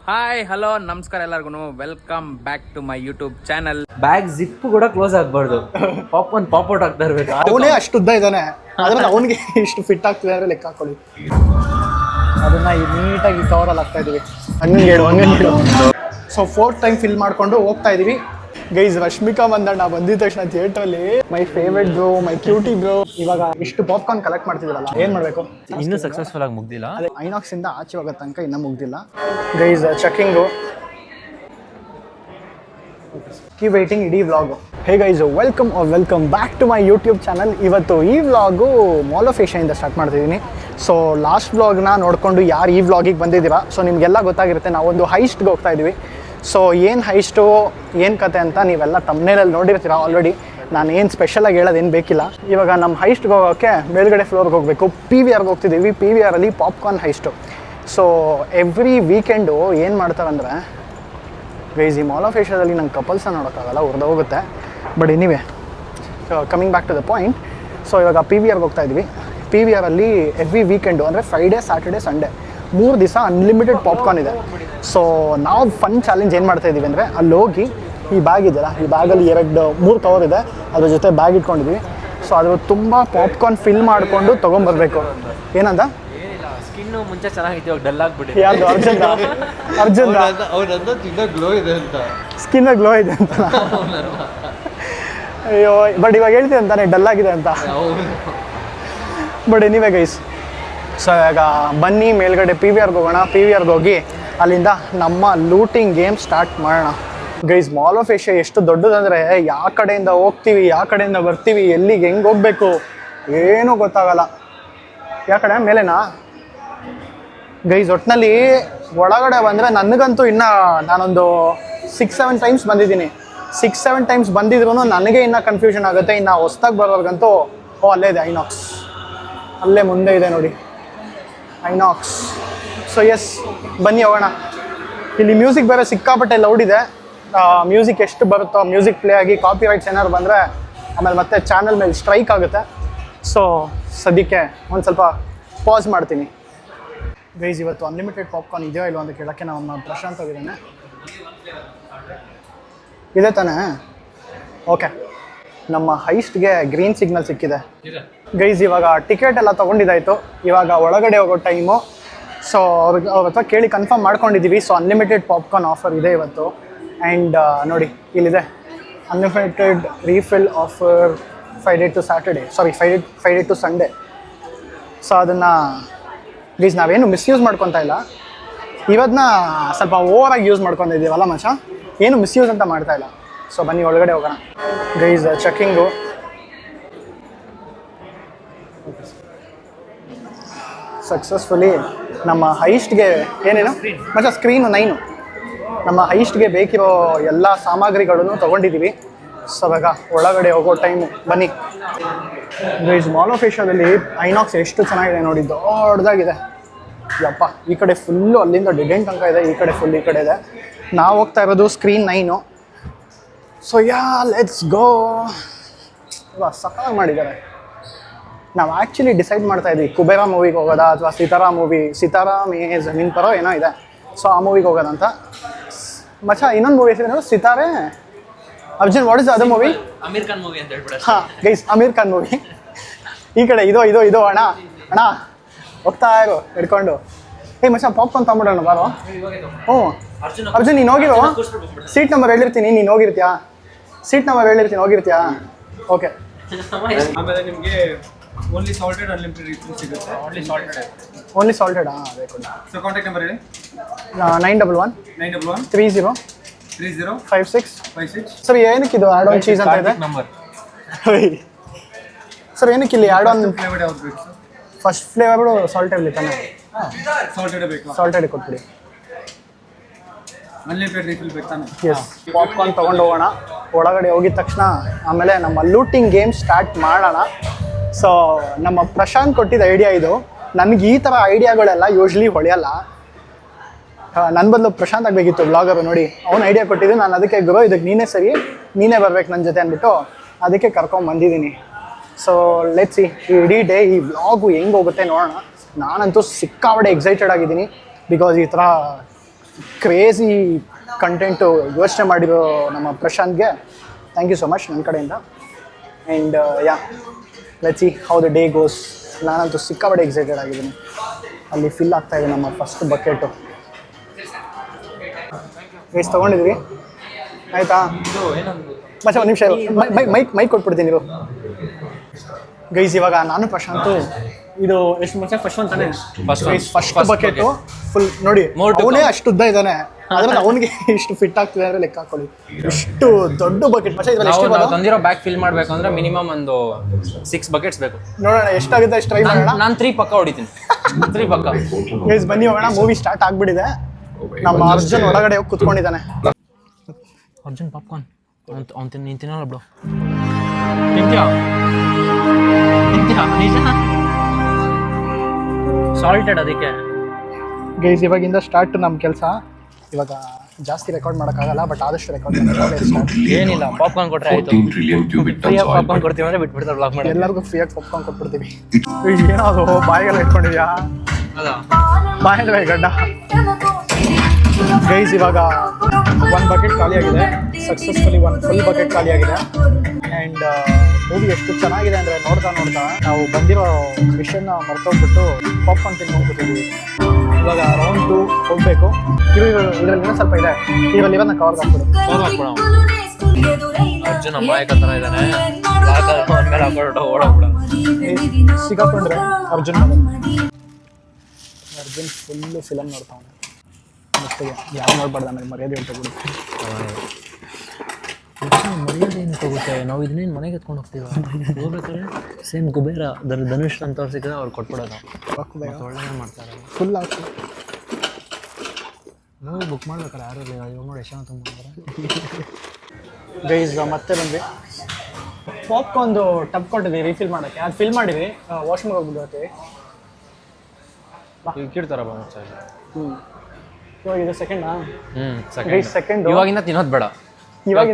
Hi hello ನಮಸ್ಕಾರ ಎಲ್ಲರಿಗೂ welcome back to my YouTube channel. Bag zip ಕೂಡ close ಆಗ್ಬಾರ್ದು. ಪಾಪ್ ಆಗ್ತಾ ಇರ್ಬೇಕು. ಅವನೇ ಅಷ್ಟು ಉದ್ದ ಇದ್ದಾನೆ, ಅದ್ರಲ್ಲಿ ಅವನಿಗೆ ಇಷ್ಟು ಫಿಟ್ ಆಗ್ತಿದೆ ಅಂದ್ರೆ ಲೆಕ್ಕ ಹಾಕೊಳ್ಳಿ. ಅದನ್ನ ನೀಟಾಗಿ ಕವರಲ್ಲಿ ಹಾಕ್ತಾ ಇದೀವಿ. ಹಂಗೇಳು. ಸೊ 4th ಟೈಮ್ ಫಿಲ್ ಮಾಡ್ಕೊಂಡು ಹೋಗ್ತಾ ಇದೀವಿ ಗೈಸ್. ರಶ್ಮಿಕಾ ಮಂದಣ್ಣ ಬಂದಿದ ತಕ್ಷಣ ಥಿಯೇಟರಲ್ಲಿ my favourite bro, my cutie bro. ಇವಾಗ ಇಷ್ಟು ಪಾಪ್ಕಾರ್ನ್ ಕಲೆಕ್ಟ್ ಮಾಡ್ತಿದ್ರಲ್ಲ, ಏನ್ ಮಾಡ್ಬೇಕು? ಇನ್ನೂ ಸಕ್ಸಸ್ಫುಲ್ ಆಗಿ ಮುಗ್ದಿಲ್ಲ. ಅದೇ ಐನಾಕ್ಸ್ ಇಂದ ಆಚೆ ಹೋಗೋ ತನಕ ಇನ್ನೂ ಮುಗ್ದಿಲ್ಲ ಗೈಸ್. ಚೆಕಿಂಗು ಕೀ ವೇಟಿಂಗ್ ಇಡೀ vlog. Hey guys, welcome back to my YouTube channel. ಇವತ್ತು ಈ ವ್ಲಾಗು ಮಾಲ್ ಆಫ್ ಏಷ್ಯಾದಿಂದ ಸ್ಟಾರ್ಟ್ ಮಾಡ್ತಿದ್ದೀನಿ. ಸೊ ಲಾಸ್ಟ್ ವ್ಲಾಗ್ನ ನೋಡಿಕೊಂಡು ಯಾರು ಈ ವ್ಲಾಗಿಗೆ ಬಂದಿದ್ದೀರಾ, ಸೊ ನಿಮಗೆಲ್ಲ ಗೊತ್ತಾಗಿರುತ್ತೆ. ನಾವೊಂದು ಹೈಸ್ಟ್ಗೆ ಹೋಗ್ತಾ ಇದ್ದೀವಿ. ಸೊ ಏನು ಹೈಸ್ಟು, ಏನು ಕತೆ ಅಂತ ನೀವೆಲ್ಲ ತಮ್ಮನೇಲಿ ನೋಡಿರ್ತೀರ ಆಲ್ರೆಡಿ. ನಾನು ಏನು ಸ್ಪೆಷಲಾಗಿ ಹೇಳೋದೇನು ಬೇಕಿಲ್ಲ. ಇವಾಗ ನಮ್ಮ ಹೈಸ್ಟ್ಗೆ ಹೋಗೋಕ್ಕೆ ಮೇಲ್ಗಡೆ ಫ್ಲೋರ್ಗೆ ಹೋಗಬೇಕು. PVRಗೆ ಹೋಗ್ತಿದ್ದೀವಿ. PVRಲ್ಲಿ ಪಾಪ್ಕಾರ್ನ್ ಹೈಸ್ಟು. ಸೊ ಎವ್ರಿ ವೀಕೆಂಡು ಏನು ಮಾಡ್ತಾರಂದರೆ ಗೈಸ್, ಈ ಮಾಲ್ ಆಫ್ ಏಷ್ಯಾದಲ್ಲಿ ನಂಗೆ ಕಪಲ್ಸ್ನ ನೋಡೋಕ್ಕಾಗಲ್ಲ, ಹೋಗುತ್ತೆ. But anyway, coming back to the point. So ಇವಾಗ PVRಗೆ ಹೋಗ್ತಾ ಇದ್ವಿ. PVRಲ್ಲಿ ಎವ್ರಿ ವೀಕೆಂಡು ಅಂದರೆ ಫ್ರೈಡೇ, ಸ್ಯಾಟರ್ಡೇ, ಸಂಡೇ 3 ದಿವಸ ಅನ್ಲಿಮಿಟೆಡ್ ಪಾಪ್ಕಾರ್ನ್ ಇದೆ. ಸೊ ನಾವು ಫನ್ ಚಾಲೆಂಜ್ ಏನು ಮಾಡ್ತಾ ಇದ್ದೀವಿ ಅಂದರೆ, ಅಲ್ಲಿ ಹೋಗಿ ಈ ಬ್ಯಾಗ್ ಇದೆಯಲ್ಲ, ಈ ಬ್ಯಾಗಲ್ಲಿ 3 ಕವರ್ ಇದೆ, ಅದ್ರ ಜೊತೆ ಬ್ಯಾಗ್ ಇಟ್ಕೊಂಡಿದ್ವಿ. ಸೊ ಅದು ತುಂಬ ಪಾಪ್ಕಾರ್ನ್ ಫಿಲ್ ಮಾಡಿಕೊಂಡು ತೊಗೊಂಬರ್ಬೇಕು. ಏನಂದ ಸ್ಕಿನ್ನು ಮುಂಚೆ ಚೆನ್ನಾಗಿತ್ತು, ಡಲ್ ಆಗ್ಬಿಟ್ಟು. ಯಾರ್ದು? ಅರ್ಜುನ್ ಗ್ಲೋ ಇದೆ ಅಂತ, ಸ್ಕಿನ್ ಗ್ಲೋ ಇದೆ ಅಂತ. ಅಯ್ಯೋ, ಬಟ್ ಇವಾಗ ಹೇಳ್ತೀನಿ ಅಂತಾನೆ ಡಲ್ ಆಗಿದೆ ಅಂತ. ಬಟ್ ಎನಿವೆ ಗೈಸ್, ಸೊ ಇವಾಗ ಬನ್ನಿ ಮೇಲ್ಗಡೆ PVRಗೆ ಹೋಗೋಣ. PVRಗೆ ಹೋಗಿ ಅಲ್ಲಿಂದ ನಮ್ಮ ಲೂಟಿಂಗ್ ಗೇಮ್ ಸ್ಟಾರ್ಟ್ ಮಾಡೋಣ ಗೈಸ್. ಮಾಲ್ ಆಫ್ ಏಷ್ಯಾ ಎಷ್ಟು ದೊಡ್ಡದಂದರೆ, ಯಾವ ಕಡೆಯಿಂದ ಹೋಗ್ತೀವಿ, ಯಾವ ಕಡೆಯಿಂದ ಬರ್ತೀವಿ, ಎಲ್ಲಿಗೆ ಹೆಂಗೆ ಹೋಗ್ಬೇಕು ಏನೂ ಗೊತ್ತಾಗಲ್ಲ. ಯಾವ ಕಡೆ ಮೇಲೆನಾ ಗೈಸ್? ಒಟ್ಟಿನಲ್ಲಿ ಒಳಗಡೆ ಬಂದರೆ ನನಗಂತೂ ಇನ್ನೂ ನಾನೊಂದು 6-7 ಟೈಮ್ಸ್ ಬಂದಿದ್ದೀನಿ. 6-7 ಟೈಮ್ಸ್ ಬಂದಿದ್ರು ನನಗೆ ಇನ್ನೂ ಕನ್ಫ್ಯೂಷನ್ ಆಗುತ್ತೆ. ಇನ್ನು ಹೊಸ್ದಾಗಿ ಬರೋರ್ಗಂತೂ ಅಲ್ಲೇ ಇದೆ ಐನಾಕ್ಸ್, ಅಲ್ಲೇ ಮುಂದೆ ಇದೆ ನೋಡಿ ಐನಾಕ್ಸ್. ಸೊ ಎಸ್, ಬನ್ನಿ ಹೋಗೋಣ. ಇಲ್ಲಿ ಮ್ಯೂಸಿಕ್ ಬೇರೆ ಸಿಕ್ಕಾಪಟ್ಟೆ ಲೌಡ್ ಇದೆ. ಮ್ಯೂಸಿಕ್ ಎಷ್ಟು ಬರುತ್ತೋ ಮ್ಯೂಸಿಕ್ ಪ್ಲೇ ಆಗಿ ಕಾಪಿ ರೈಟ್ಸ್ ಏನಾದ್ರು ಬಂದರೆ ಆಮೇಲೆ ಮತ್ತೆ ಚಾನಲ್ ಮೇಲೆ ಸ್ಟ್ರೈಕ್ ಆಗುತ್ತೆ. ಸೊ ಸದ್ಯಕ್ಕೆ ಒಂದು ಸ್ವಲ್ಪ ಪಾಸ್ ಮಾಡ್ತೀನಿ ಗೈಸ್. ಇವತ್ತು ಅನ್ಲಿಮಿಟೆಡ್ ಪಾಪ್ಕಾರ್ನ್ ಇದೆಯೋ ಇಲ್ವೋ ಅಂತ ಕೇಳೋಕ್ಕೆ ನಮ್ಮ ಪ್ರಶಾಂತ್ ಹೋಗಿದ್ದಾನೆ. ಇದೆ ತಾನೇ? ಓಕೆ, ನಮ್ಮ ಹೈಸ್ಟ್ಗೆ ಗ್ರೀನ್ ಸಿಗ್ನಲ್ ಸಿಕ್ಕಿದೆ ಗೈಸ್. ಇವಾಗ ಟಿಕೆಟ್ ಎಲ್ಲ ತೊಗೊಂಡಿದ್ದಾಯಿತು. ಇವಾಗ ಒಳಗಡೆ ಹೋಗೋ ಟೈಮು. ಸೊ ಅವ್ರ ಹತ್ರ ಕೇಳಿ ಕನ್ಫರ್ಮ್ ಮಾಡ್ಕೊಂಡಿದ್ದೀವಿ. ಸೊ ಅನ್ಲಿಮಿಟೆಡ್ ಪಾಪ್ಕಾರ್ನ್ ಆಫರ್ ಇದೆ ಇವತ್ತು. ಆ್ಯಂಡ್ ನೋಡಿ ಇಲ್ಲಿದೆ, unlimited refill offer 5 day to Saturday, sorry 5 day to Sunday. So ಅದನ್ನು ಗೈಸ್ ನಾವೇನು ಮಿಸ್ಯೂಸ್ ಮಾಡ್ಕೊತಾ ಇಲ್ಲ. ಇವತ್ತನ್ನ ಸ್ವಲ್ಪ ಓವರಾಗಿ ಯೂಸ್ ಮಾಡ್ಕೊಂಡಿದ್ದೀವಲ್ಲ ಮಚ್ಚ, ಏನು ಮಿಸ್ಯೂಸ್ ಅಂತ ಮಾಡ್ತಾ ಇಲ್ಲ. ಸೊ ಬನ್ನಿ ಒಳಗಡೆ ಹೋಗೋಣ ಗೈಸ್. ಚೆಕಿಂಗು ಸಕ್ಸಸ್ಫುಲಿ ನಮ್ಮ ಹೈಸ್ಟ್ಗೆ ಏನೇನು ಮಚ್ಚ ಸ್ಕ್ರೀನು 9 ನಮ್ಮ ಹೈಸ್ಟ್ಗೆ ಬೇಕಿರೋ ಎಲ್ಲ ಸಾಮಗ್ರಿಗಳನ್ನು ತೊಗೊಂಡಿದ್ದೀವಿ. ಸೊ ಇವಾಗ ಒಳಗಡೆ ಹೋಗೋ ಟೈಮು ಬನ್ನಿ ಗೈಸ್. ಮಾಲ್ ಆಫ್ ಏಷ್ಯಾದಲ್ಲಿ ಐನಾಕ್ಸ್ ಎಷ್ಟು ಚೆನ್ನಾಗಿದೆ ನೋಡಿ, ದೊಡ್ಡದಾಗಿದೆ ಯಪ್ಪ. ಈ ಕಡೆ ಫುಲ್ಲು ಅಲ್ಲಿಂದ ಡೆಡ್ ತನಕ ಇದೆ, ಈ ಕಡೆ ಫುಲ್ ಈ ಕಡೆ ಇದೆ. ನಾವು ಹೋಗ್ತಾ ಇರೋದು ಸ್ಕ್ರೀನ್ 9. ಸೊ ಲೆಟ್ಸ್ ಗೋ. ಇವಾಗ ಸಖತ್ತಾಗಿ ಮಾಡಿದ್ದಾರೆ. ನಾವು ಆ್ಯಕ್ಚುಲಿ ಡಿಸೈಡ್ ಮಾಡ್ತಾ ಇದ್ವಿ ಕುಬೇರ ಮೂವಿಗೆ ಹೋಗೋದಾ ಅಥವಾ ಸಿತಾರಾ ಮೇ ಜಮೀನ್ ಪರೋ ಏನೋ ಇದೆ. ಸೊ ಆ ಮೂವಿಗೆ ಹೋಗೋದಂತ ಮಚ್ಚ. ಇನ್ನೊಂದು ಮೂವಿ ಹೆಸರು Sitaare. Arjun, what is other movie? Aamir Khan movie ಅಂತ ಹೇಳ್ಬಿಡ. ಹಾಂ ಗೈಸ್, ಅಮೀರ್ ಖಾನ್ ಮೂವಿ. ಈ ಕಡೆ ಇದು ಅಣ್ಣ ಹೋಗ್ತಾ ಇರು ಹಿಡ್ಕೊಂಡು. ಮಚ್ಚ ಪಾಪ್ಕಾರ್ನ್ ತೊಗೊಂಬಿಡೋಣ ಬಾರೋ. ಹ್ಞೂ ಅರ್ಜುನ್, ನೀನು ಹೋಗಿರೋ ಸೀಟ್ ನಂಬರ್ ಹೇಳಿರ್ತೀನಿ, ನೀನು ಹೋಗಿರ್ತೀಯಾ? ಸೀಟ್ ನಂಬರ್ ಹೇಳಿರ್ತೀನಿ, ಹೋಗಿರ್ತೀಯಾ? ಓಕೆ. ಆಮೇಲೆ ನಿಮಗೆ ಓನ್ಲಿ ಸಾಲ್ಟೆಡ್ ಅನ್ಲಿಮಿಟೆಡ್ ರೀಫಿಲ್ ಸಿಗುತ್ತೆ. Only salted. ಹಾಂ ಬೇಕು. ಸೊ ಕಾಂಟ್ಯಾಕ್ಟ್ ನಂಬರ್ ಹೇಳಿ. 911 30 56. ಸರ್ ಏನಕ್ಕೆ ಇದು ಆ್ಯಡ್ ಆನ್ ಚೀಸ್ ಅಂತ ಇದೆ? ಸರ್ ಏನಕ್ಕೆ ಇಲ್ಲಿ ಆ್ಯಡ್ ಆನ್ ಫ್ಲೇವರ್ ಯಾವ್ದು ಬೇಕು ಸರ್? ಫಸ್ಟ್ ಫ್ಲೇವರ್ ಸಾಲ್ಟೆಡ್ ಇರಲಿ ತಾನೆ? ಸಾಲ್ಟೆಡ್ ಬೇಕು. ಸಾಲ್ಟೆಡ್ ಕೊಟ್ಬಿಡಿ. ಅನ್ಲಿಮಿಟೆಡ್ ರೀಫಿಲ್ ಬೇಕು ತಾನೆ? ಎಸ್. ಪಾಪ್ಕಾರ್ನ್ ತೊಗೊಂಡು ಹೋಗೋಣ. ಒಳಗಡೆ ಹೋಗಿದ ತಕ್ಷಣ ಆಮೇಲೆ ನಮ್ಮ ಲೂಟಿಂಗ್ ಗೇಮ್ ಸ್ಟಾರ್ಟ್ ಮಾಡೋಣ. ಸೊ ನಮ್ಮ ಪ್ರಶಾಂತ್ ಕೊಟ್ಟಿದ್ದ ಐಡಿಯಾ ಇದು. ನನಗೆ ಈ ಥರ ಐಡಿಯಾಗಳೆಲ್ಲ ಯೂಶ್ವಲಿ ಹೊಳೆಯಲ್ಲ. ನನ್ನ ಬದಲು ಪ್ರಶಾಂತ್ ಆಗಬೇಕಿತ್ತು ಬ್ಲಾಗರು. ನೋಡಿ ಅವ್ನು ಐಡಿಯಾ ಕೊಟ್ಟಿದ್ದು, ನಾನು ಅದಕ್ಕೆ ಗುರು ಇದಕ್ಕೆ ನೀನೇ ಸರಿ, ನೀನೇ ಬರ್ಬೇಕು ನನ್ನ ಜೊತೆ ಅಂದ್ಬಿಟ್ಟು ಅದಕ್ಕೆ ಕರ್ಕೊಂಬಂದಿದ್ದೀನಿ. ಸೊ ಲೆಟ್ಸ್ ಸಿ ಈ ಇಡೀ ಡೇ ಈ ವ್ಲಾಗು ಹೆಂಗೆ ಹೋಗುತ್ತೆ ನೋಡೋಣ. ನಾನಂತೂ ಸಿಕ್ಕಾಪಟ್ಟೆ ಎಕ್ಸೈಟೆಡ್ ಆಗಿದ್ದೀನಿ ಬಿಕಾಸ್ ಈ ಥರ ಕ್ರೇಜಿ ಕಂಟೆಂಟು ಯೋಚನೆ ಮಾಡಿರೋ ನಮ್ಮ ಪ್ರಶಾಂತ್ಗೆ ಥ್ಯಾಂಕ್ ಯು ಸೊ ಮಚ್ ನನ್ನ ಕಡೆಯಿಂದ. And yeah let's see how the day goes. ನಾನಂತೂ ಸಿಕ್ಕಾಪಟ್ಟೆ ಎಕ್ಸೈಟೆಡ್ ಆಗಿದ್ದೀನಿ. ಅಲ್ಲಿ ಫಿಲ್ ಆಗ್ತಾಯಿದೆ ನಮ್ಮ ಫಸ್ಟ್ ಬಕೆಟು. ಎಷ್ಟು ತೊಗೊಂಡಿದ್ದೀವಿ ಆಯಿತಾ ಮಚ್ಚ ಒಂದು ನಿಮಿಷ ಮೈಕ್ ಕೊಟ್ಬಿಡ್ತೀನಿ ನೀವು ಗೈಸ್. ಇವಾಗ ನಾನು ಪ್ರಶಾಂತು ಇದು ಎಷ್ಟು ಮಚ್ಚ ಫಸ್ಟ್ ಒನ್ ತಾನೆ ಫಸ್ಟ್ ಬಕೆಟು ಫುಲ್ ನೋಡಿ. ಅವನೇ ಅಷ್ಟು ಉದ್ದ ಇದ್ದಾನೆ, ಅದ್ರಲ್ಲಿ ಅವನಿಗೆ ಇಷ್ಟು ಫಿಟ್ ಆಗ್ತಿದೆ ಅಂದರೆ ಲೆಕ್ಕ ಹಾಕೊಳ್ಳಿ. ಇಷ್ಟು ದೊಡ್ಡ ಬಕೆಟ್ ಮಚ್ಚ ಇದ್ರಲ್ಲಿ ಎಷ್ಟು ನಾವು ತಂದಿರೋ ಬ್ಯಾಗ್ ಫಿಲ್ ಮಾಡಬೇಕು ಅಂದ್ರೆ ಮಿನಿಮಮ್ ಒಂದು 6 ಬಕೆಟ್ಸ್ ಬೇಕು. ನೋಡೋಣ ಎಷ್ಟಾಗುತ್ತೆ ಅಷ್ಟು ಟ್ರೈ ಮಾಡೋಣ. ನಾನು 3 ಪಕ್ಕ ಹೊಡಿತೀನಿ. 3 ಪಕ್ಕ. ಗೈಸ್ ಬನ್ನಿ ಹೋಗೋಣ. ಮೂವಿ ಸ್ಟಾರ್ಟ್ ಆಗ್ಬಿಟ್ಟಿದೆ. ನಮ್ಮ ಅರ್ಜುನ್ ಒಳಗಡೆ ಹೋಗಿ ಕುತ್ಕೊಂಡಿದ್ದಾನೆ. ಅರ್ಜುನ್ ಪಾಪ್ಕಾರ್ನ್ ಅವ್ನು ನೀನು ತಿನ್ನಲ್ಲ ಬಿಡು. ತಿಂತ್ಯಾ ನಿಜ ಸಾಲ್ಟೆಡ್ ಅದಕ್ಕೆ. ಗೈಸ್ ಇವಾಗಿಂದ ಸ್ಟಾರ್ಟ್ ನಮ್ಮ ಕೆಲಸ. ಇವಾಗ ಜಾಸ್ತಿ ರೆಕಾರ್ಡ್ ಮಾಡೋಕ್ಕಾಗಲ್ಲ, ಬಟ್ ಆದಷ್ಟು ರೆಕಾರ್ಡ್ ಸ್ಟಾರ್ಟ್. ಏನಿಲ್ಲ, ಪಾಪ್ಕಾರ್ನ್ ಕೊಟ್ಟರೆ ಆಯಿತು. ಫ್ರೀಯಾಗಿ ಪಾಪ್ಕಾರ್ನ್ ಕೊಡ್ತೀವಿ ಅಂದರೆ ಬಿಟ್ಬಿಡ್ತಾರೆ ಬ್ಲಾಗ್ ಮಾಡಿ. ಎಲ್ಲರಿಗೂ ಫ್ರೀಯಾಗಿ ಪಾಪ್ಕಾರ್ನ್ ಕೊಟ್ಬಿಡ್ತೀವಿ. ಏನದು ಬಾಯಿಗೆಲ್ಲ ಇಟ್ಕೊಂಡಿದ್ಯಾ? ಅಲ್ಲ ಬಾಯಲ್ವೇ ಗಡ್ಡ. ಗೈಸ್ ಇವಾಗ 1 ಬಕೆಟ್ ಖಾಲಿಯಾಗಿದೆ. ಸಕ್ಸಸ್ಫುಲಿ 1 ಫುಲ್ ಬಕೆಟ್ ಖಾಲಿಯಾಗಿದೆ. ಆ್ಯಂಡ್ ಮೂವಿ ಎಷ್ಟು ಚೆನ್ನಾಗಿದೆ ಅಂದರೆ ನೋಡ್ತಾ ನಾವು ಬಂದಿರೋ ವಿಷಯನ ಮರ್ತೋಗ್ಬಿಟ್ಟು ಪಾಪ್ಕಾರ್ನ್ ತಿನ್ಕೊಂಡು ಕೂತಿದ್ದೀವಿ. ಇವಾಗ ರೌಂಡ್ 2 ಹೋಗಬೇಕು. ಇದರಲ್ಲಿ ಇನ್ನೂ ಸ್ವಲ್ಪ ಇದೆ. ಇದರಲ್ಲಿ ಇವನ್ನ ಕವರ್ ಹಾಕ್ಬಿಡು. ಅರ್ಜುನ್ ಅಮಾಯಕ ಥರ ಇದ್ದಾನೆ. ಮೇಲೆ ಹಾಕೊಂಡು ಓಡೋಗ್ಬಿಡ. ಸಿಗಾಕೊಂಡ್ರೆ ಅರ್ಜುನ್ ಫುಲ್ಲು ಫಿಲಮ್ ನೋಡ್ತಾವನೆ. ಮತ್ತೆ ಯಾವ ನೋಡ್ಬಾರ್ದು, ಆಮೇಲೆ ಮರ್ಯಾದೆ ಹೊಟ್ಟೋಗ್ಬಿಡುತ್ತೆ. ಮರ್ಯಾದೆ ಏನು ಹೋಗುತ್ತೆ? ನಾವು ಇದನ್ನೇನು ಮನೆಗೆ ಎತ್ಕೊಂಡು ಹೋಗ್ತೀವಿ. ಹೋಗ್ಬೇಕಾದ್ರೆ ಸೇಮ್ ಕುಬೇರ ಧನುಷ್ ಅಂತ ಸಿಕ್ಕಿದ್ರೆ ಅವ್ರು ಕೊಟ್ಬಿಡೋದು. ಒಳ್ಳೆ ಮಾಡ್ತಾರೆ. ಫುಲ್ ಆಗ್ತದೆ. ಮೂವಿ ಬುಕ್ ಮಾಡ್ಬೇಕಾರೆ ಯಾರು ಇಲ್ಲ. ಇವಾಗ ನೋಡಿ ಎಷ್ಟು ತುಂಬ ಗೈಸ್ ಮತ್ತೆ ಬಂದ್ವಿ. ಪಾಪ್ಕಾರ್ನ್ದು ಟಬ್ ಕೊಟ್ಟಿದ್ದೀವಿ ರೀಫಿಲ್ ಮಾಡೋಕ್ಕೆ. ಅದು ಫಿಲ್ ಮಾಡಿವಿ, ವಾಶ್ರೂಮ್ಗೆ ಹೋಗ್ಬಿಡ್ತೀವಿ. ಕಿಡ್ತಾರ ಇವಾಗ ಇದು ಸೆಕೆಂಡಾ? ಸೆಕೆಂಡ್. ಇವಾಗಿಂದ ತಿನ್ನೋದು ಬೇಡ. ಇವಾಗ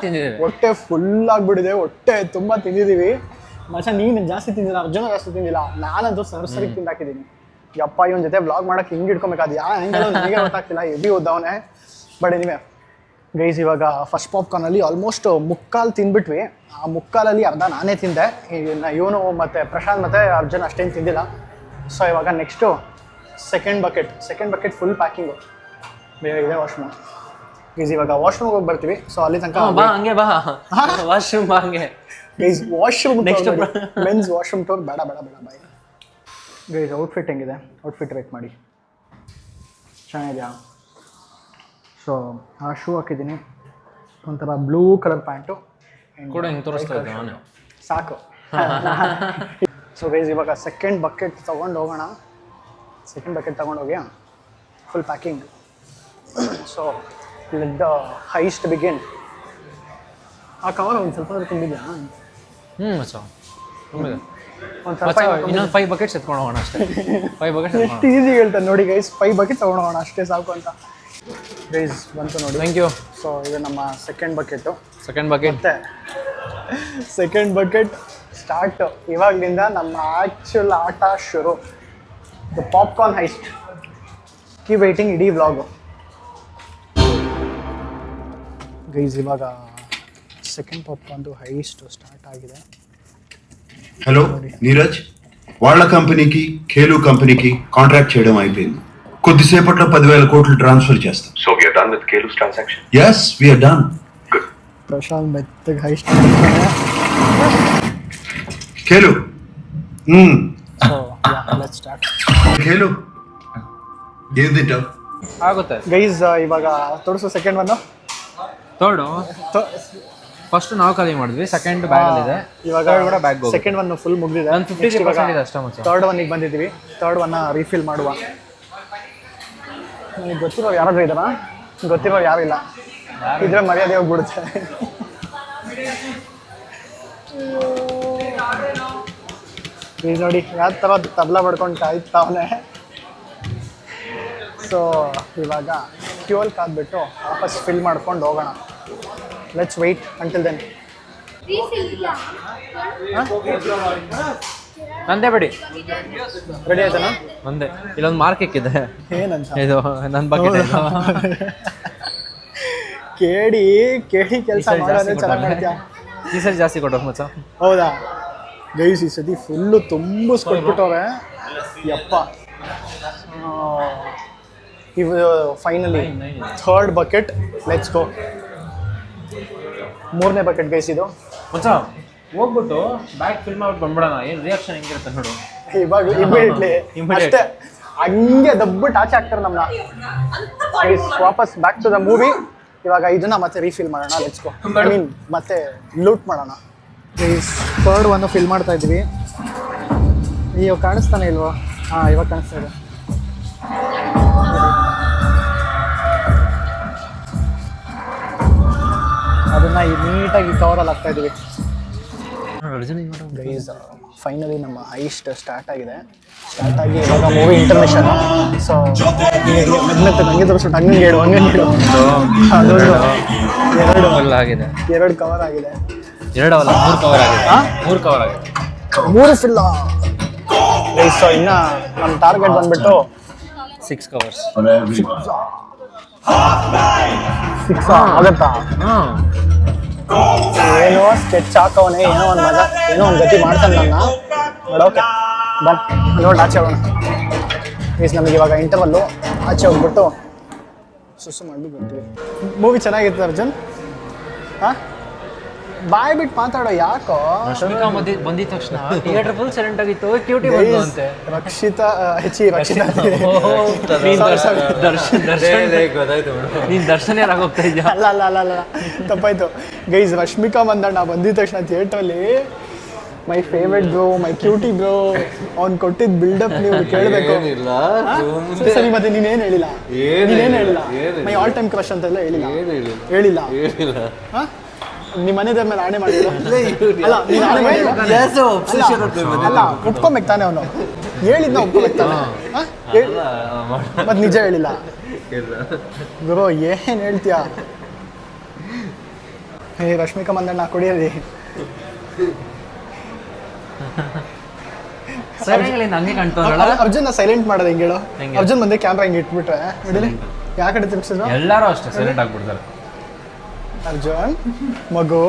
ತಿಂದಿದ್ದೀವಿ. ಹೊಟ್ಟೆ ಫುಲ್ ಆಗಿಬಿಟ್ಟಿದೆ. ಹೊಟ್ಟೆ ತುಂಬ ತಿಂದಿದ್ದೀವಿ ಮಚ್ಚ. ನೀನು ಜಾಸ್ತಿ ತಿಂದಿಲ್ಲ, ಅರ್ಜುನ ಜಾಸ್ತಿ ತಿಂದಿಲ್ಲ. ನಾನಂತೂ ಸರಿಗೆ ತಿಂದಾಕಿದ್ದೀನಿ. ಯಪ್ಪ ಇವನ ಜೊತೆ ಬ್ಲಾಗ್ ಮಾಡೋಕ್ಕೆ ಹಿಂಗೆ ಇಟ್ಕೊಬೇಕು. ಅದು ಯಾವ ಹೆಂಗೆ ನನಗೆ ಗೊತ್ತಾಗ್ತಿಲ್ಲ. ಎಬಿ ಓದವನೇ. ಬಟ್ ನೀವೇ ಗೈಸ್ ಇವಾಗ ಫಸ್ಟ್ ಪಾಪ್ಕಾರ್ನಲ್ಲಿ ಆಲ್ಮೋಸ್ಟ್ ಮುಕ್ಕಾಲು ತಿಂದ್ಬಿಟ್ವಿ. ಆ ಮುಕ್ಕಾಲಲ್ಲಿ ಅರ್ಧ ನಾನೇ ತಿಂದೆ. ಇವನು ಮತ್ತು ಪ್ರಶಾಂತ್ ಮತ್ತು ಅರ್ಜುನ್ ಅಷ್ಟೇನು ತಿಂದಿಲ್ಲ. ಸೊ ಇವಾಗ next second bucket full packing ಬೇರೆ ವಾಶ್ರೂಮ್. ಗೈಸ್ ಇವಾಗ ವಾಶ್ರೂಮ್ಗೆ ಹೋಗಿ ಬರ್ತೀವಿ. ಸೊ ಅಲ್ಲಿ ತನಕ ಹಂಗೆ ಬಾ ವಾಶ್ರೂಮ್ ಹಂಗೆ. Guys washroom next men's washroom tour ಬೇಡ ಬಾಯ್. ಗೈಸ್ ಔಟ್ಫಿಟ್ ಹೆಂಗಿದೆ? ಔಟ್ಫಿಟ್ ರೇಟ್ ಮಾಡಿ. ಚೆನ್ನಾಗಿದೆಯಾ? ಸೊ ಆ ಶೂ ಹಾಕಿದ್ದೀನಿ, ಒಂಥರ ಬ್ಲೂ ಕಲರ್ ಪ್ಯಾಂಟು ಕೂಡ ಹಿಂಗೆ ತೋರಿಸ್ತಾ ಇದ್ದೆ ನಾನು. ಸಾಕು. ಸೊ ಗೈಸ್ ಇವಾಗ ಸೆಕೆಂಡ್ ಬಕೆಟ್ ತೊಗೊಂಡು ಹೋಗೋಣ. ಹೋಗಿ full packing. So let the heist begin. ಆ ಕವರ್ ಒಂದು ಸ್ವಲ್ಪ ತುಂಬಿದ್ಯಾ? ಇನ್ನೊಂದು 5 ಬಕೆಟ್ಸ್ ಎತ್ಕೊಂಡು ಹೋಗೋಣ ಅಷ್ಟೇ. 5 ಬಕೆಟ್ಸ್ ಎಷ್ಟು ಈಸಿ ಹೇಳ್ತಾನೆ ನೋಡಿ ಗೈಸ್. 5 ಬಕೆಟ್ ತೊಗೊಂಡು ಹೋಗೋಣ ಅಷ್ಟೇ ಸಾಕು ಅಂತ. ಗೈಸ್ ಬಂತು ನೋಡಿ. Thank you. ಸೊ ಇದು ನಮ್ಮ ಸೆಕೆಂಡ್ ಬಕೆಟು. ಮತ್ತೆ ಸೆಕೆಂಡ್ ಬಕೆಟ್ ಸ್ಟಾರ್ಟ್. ಇವಾಗಲಿಂದ ನಮ್ಮ ಆ್ಯಕ್ಚುಲ್ ಆಟ ಶುರು. The popcorn heist. Keep waiting ಇಡೀ ವ್ಲಾಗು. ಗೈಸ್ ఇవాగ సెకండ్ పాప్కార్న్ హైస్ట్ స్టార్ట్ ఆಗಿದೆ. హలో నీరజ్, వాళ్ళ కంపెనీకి ఖేలు కంపెనీకి కాంట్రాక్ట్ చేయడం అయిపోయింది. కొద్దిసేపట్లో 10,000 కోట్లు ట్రాన్స్ఫర్ చేస్తాం. So we are done with Kelu's transaction? Yes, we are done. Good. Prashant మెత్తగా హైస్ట్ ఖేలు. So yeah let's start. ఖేలు ఏం తింటావు? ಆಗುತ್ತೆ ಗೈಸ್. ಇವಾಗ ತೋರಿಸು ಸೆಕೆಂಡ್ ಒನ್. ಥರ್ಡು ಫಸ್ಟ್ ನಾವು ಖಾಲಿ ಮಾಡಿದ್ವಿ. ಸೆಕೆಂಡ್ ಬ್ಯಾಗಲ್ಲಿದೆ. ಇವಾಗ ಕೂಡ ಬ್ಯಾಗ್ ಸೆಕೆಂಡ್ ಒನ್ ಫುಲ್ ಮುಗಿದಿದೆ. 50% ಇದೆ ಅಷ್ಟೇ ಮಚ್ಚ. ಥರ್ಡ್ ಒನ್ನಿಗೆ ಬಂದಿದ್ದೀವಿ. ಥರ್ಡ್ ಒನ್ನ ರೀಫಿಲ್ ಮಾಡುವ. ನನಗೆ ಗೊತ್ತಿರೋರು ಯಾರಾದರೂ ಇದ್ದಾರಾ? ಗೊತ್ತಿರೋರು ಯಾರು ಇಲ್ಲ. ಇದ್ರೆ ಮರ್ಯಾದೆ ಹೋಗ್ಬಿಡುತ್ತೆ. ಈಗ ನೋಡಿ ಯಾವ ಥರ ತಬಲ ಮಾಡ್ಕೊಂಡು ಕಾಯ್ತಾವನೆ. ಸೊ ಇವಾಗ ಫ್ಯೂಯಲ್ ಕಾದ್ಬಿಟ್ಟು ವಾಪಸ್ ಫಿಲ್ ಮಾಡ್ಕೊಂಡು ಹೋಗೋಣ. Let's wait until then. ನಂದೇ ಬಿಡಿ. ರೆಡಿ ಆಯ್ತಾನ? ಒಂದೇ. ಇಲ್ಲೊಂದು ಮಾರ್ಕ್ ಇಕ್ಕಿದೆ. ಏನಂತ? ಇದು ನನ್ನ ಬಗ್ಗೆ ಕೇಳಿ ಕೆಲಸ ಮಾಡೋದೇ ಚೆನ್ನಾಗಿ ಮಾಡ್ತೀಯ. ಈ ಸರಿ ಜಾಸ್ತಿ ಕೊಟ್ಟು ಮಚ್ಚ. ಹೌದಾ ಗೈಸ್, ಈ ಸತಿ ಫುಲ್ಲು ತುಂಬಿಸ್ಕೊಟ್ಬಿಟ್ಟವ್ರೆ ಯಪ್ಪ. ಇವು finally third bucket, let's go. 3ನೇ ಬಕೆಟ್ ಗೈಸ್ ಇದು. ಮಚ್ಚ ಹೋಗ್ಬಿಟ್ಟು ಬ್ಯಾಗ್ ಫಿಲ್ ಮಾಡ್ಬಿಟ್ಟು ಬಂದ್ಬಿಡೋಣ. ಏನು ರಿಯಾಕ್ಷನ್ ಹೆಂಗಿರುತ್ತೆ ನೋಡು. ಇವಾಗ ಇಮಿಡಿಯೇಟ್ಲಿ ಅಷ್ಟೇ ಹಂಗೆ ದಬ್ಬಿಟ್ಟು ಆಚೆ ಹಾಕ್ತಾರೆ ನಮ್ಮನ್ನ. ಗೈಸ್ ವಾಪಸ್ ಬ್ಯಾಕ್ ಟು ದ ಮೂವಿ. ಇವಾಗ ಇದನ್ನ ಮತ್ತೆ ರೀಫಿಲ್ ಮಾಡೋಣ. Let's go. ಐ ಮೀನ್ ಮತ್ತೆ ಲೂಟ್ ಮಾಡೋಣ. ಗೈಸ್ ಥರ್ಡ್ ಒಂದು ಫಿಲ್ ಮಾಡ್ತಾ ಇದ್ವಿ. ಇವಾಗ ಕಾಣಿಸ್ತಾನೆ ಇಲ್ವಾ? ಹಾಂ, ಇವಾಗ ಕಾಣಿಸ್ತಾ ಇದೆ. ಅದನ್ನ ನೀಟಾಗಿ ಕವರಲ್ಲಿ ಹಾಕ್ತಾ ಇದೀವಿ. ಗೈಸ್ ಫೈನಲಿ ನಮ್ಮ ಹೈಸ್ಟ್ ಸ್ಟಾರ್ಟ್ ಆಗಿದೆ. ಸ್ಟಾರ್ಟ್ ಆಗಿ ಇವಾಗ ಮೂವಿ ಇಂಟರ್ಮಿಷನ್. ಸೊ ಹಂಗೆ ತೋರಿಸ್ಬಿಟ್ಟು ಹಂಗೆ ಹೇಳು ಅದು ಆಗಿದೆ. 2 ಕವರ್ ಆಗಿದೆ. 2 ಅಲ್ಲ 3 ಕವರ್ ಆಗಿದೆ. 3 ಕವರ್ ಆಗಿದೆ. 3 ಫಿಲ್. ಗೈಸ್ ಸೊ ಇನ್ನು ನಮ್ಮ ಟಾರ್ಗೆಟ್ ಬಂದ್ಬಿಟ್ಟು 6 ಕವರ್ಸ್. 6 ಆಗುತ್ತಾ? ಏನೋ ಸ್ಕೆಚ್ ಹಾಕವನೇ, ಏನೋ ಒಂದು ಮಜಾ, ಏನೋ ಒಂದು ಗತಿ ಮಾಡ್ತಾನೆ ನನ್ನ. ನೋಡೋಕೆ ನೋಡಿ ಆಚೆ ಹೋಗೋಣ. ಮೀನ್ಸ್ ನಮಗೆ ಇವಾಗ ಇಂಟರ್ವಲ್ಲು. ಆಚೆ ಹೋಗ್ಬಿಟ್ಟು ಸುಸು ಮಾಡಿ ಬರ್ತೀವಿ. ಮೂವಿ ಚೆನ್ನಾಗಿತ್ತು ಅರ್ಜುನ್. ಹಾಂ, ಬಾಯ್ ಬಿಟ್ಟು ಮಾತಾಡೋ ಯಾಕೋ. ರಶ್ಮಿಕಾ ಬಂದಿದ ತಕ್ಷಣ ಥಿಯೇಟರ್ ಫುಲ್ ಸೈಲೆಂಟ್ ಆಗಿತ್ತು. ಕ್ಯೂಟಿ ಬಂತು ಅಂತೆ. ರಕ್ಷಿತಾ ರಕ್ಷಿತಾ ನೀನ್ ದರ್ಶನ ಯಾರಾಗ ಹೋಗ್ತಾ ಇದ್ಯಾ? ಅಲ್ಲ ತಪ್ಪಾಯ್ತು ಗೈಸ್. ರಶ್ಮಿಕಾ ಮಂದಣ್ಣ ಬಂದಿದ ತಕ್ಷಣ ಥಿಯೇಟ್ರಲ್ಲಿ my favourite bro, my cutie bro, ಅವ್ನು ಕೊಟ್ಟಿದ್ದ ಬಿಲ್ಡಪ್ ನೀವು ಕೇಳಬೇಕು. ಸರಿ, ಮತ್ತೆ ನೀನೇನು ಹೇಳಿಲ್ಲ? ನೀನೇನು ಹೇಳಿಲ್ಲ? ಮೈ ಆಲ್ ಟೈಮ್ ಕ್ರಶ್ ಅಂತೆಲ್ಲ ಹೇಳಿಲ್ಲ. ಹಾಂ, ನಿಮ್ಮ ಮನೆದ ಮೇಲೆ ಆಣೆ ಮಾಡಿಲ್ಲ. ಅಲ್ಲ, ನೀನು ಆಣೆ ಮಾಡಿಲ್ಲ. ಅಲ್ಲ, ಒಪ್ಕೊಬೇಕು ತಾನೆ ಅವನು. ಹೇಳಿದ್ನ ಒಪ್ಕೊಬೇಕು ತಾನೆ. ಮತ್ತೆ ನಿಜ ಹೇಳಿಲ್ಲ ಗುರು, ಏನು ಹೇಳ್ತೀಯ? ಹೇ ರಶ್ಮಿಕಾ ಮಂದಣ್ಣ ಕುಡಿಯಲಿ. ಹಂಗೆ ಕಾಣ್ತಾ ಅರ್ಜುನ್ ಸೈಲೆಂಟ್ ಮಾಡೋದು ಹೆಂಗೆ ಹೇಳು? ಅರ್ಜುನ್ ಬಂದೆ ಕ್ಯಾಮ್ರಾ ಹಿಂಗೆ ಇಟ್ಬಿಟ್ರೆ ಬಿಡಲಿ. ಯಾವ ಕಡೆ ತಿರ್ಗಿಸಿದ್ರು? ಎಲ್ಲರೂ ಅಷ್ಟೇ ಸೈಲೆಂಟ್ ಆಗ್ಬಿಡ್ತಾರೆ. ಅರ್ಜುನ್ ಮಗು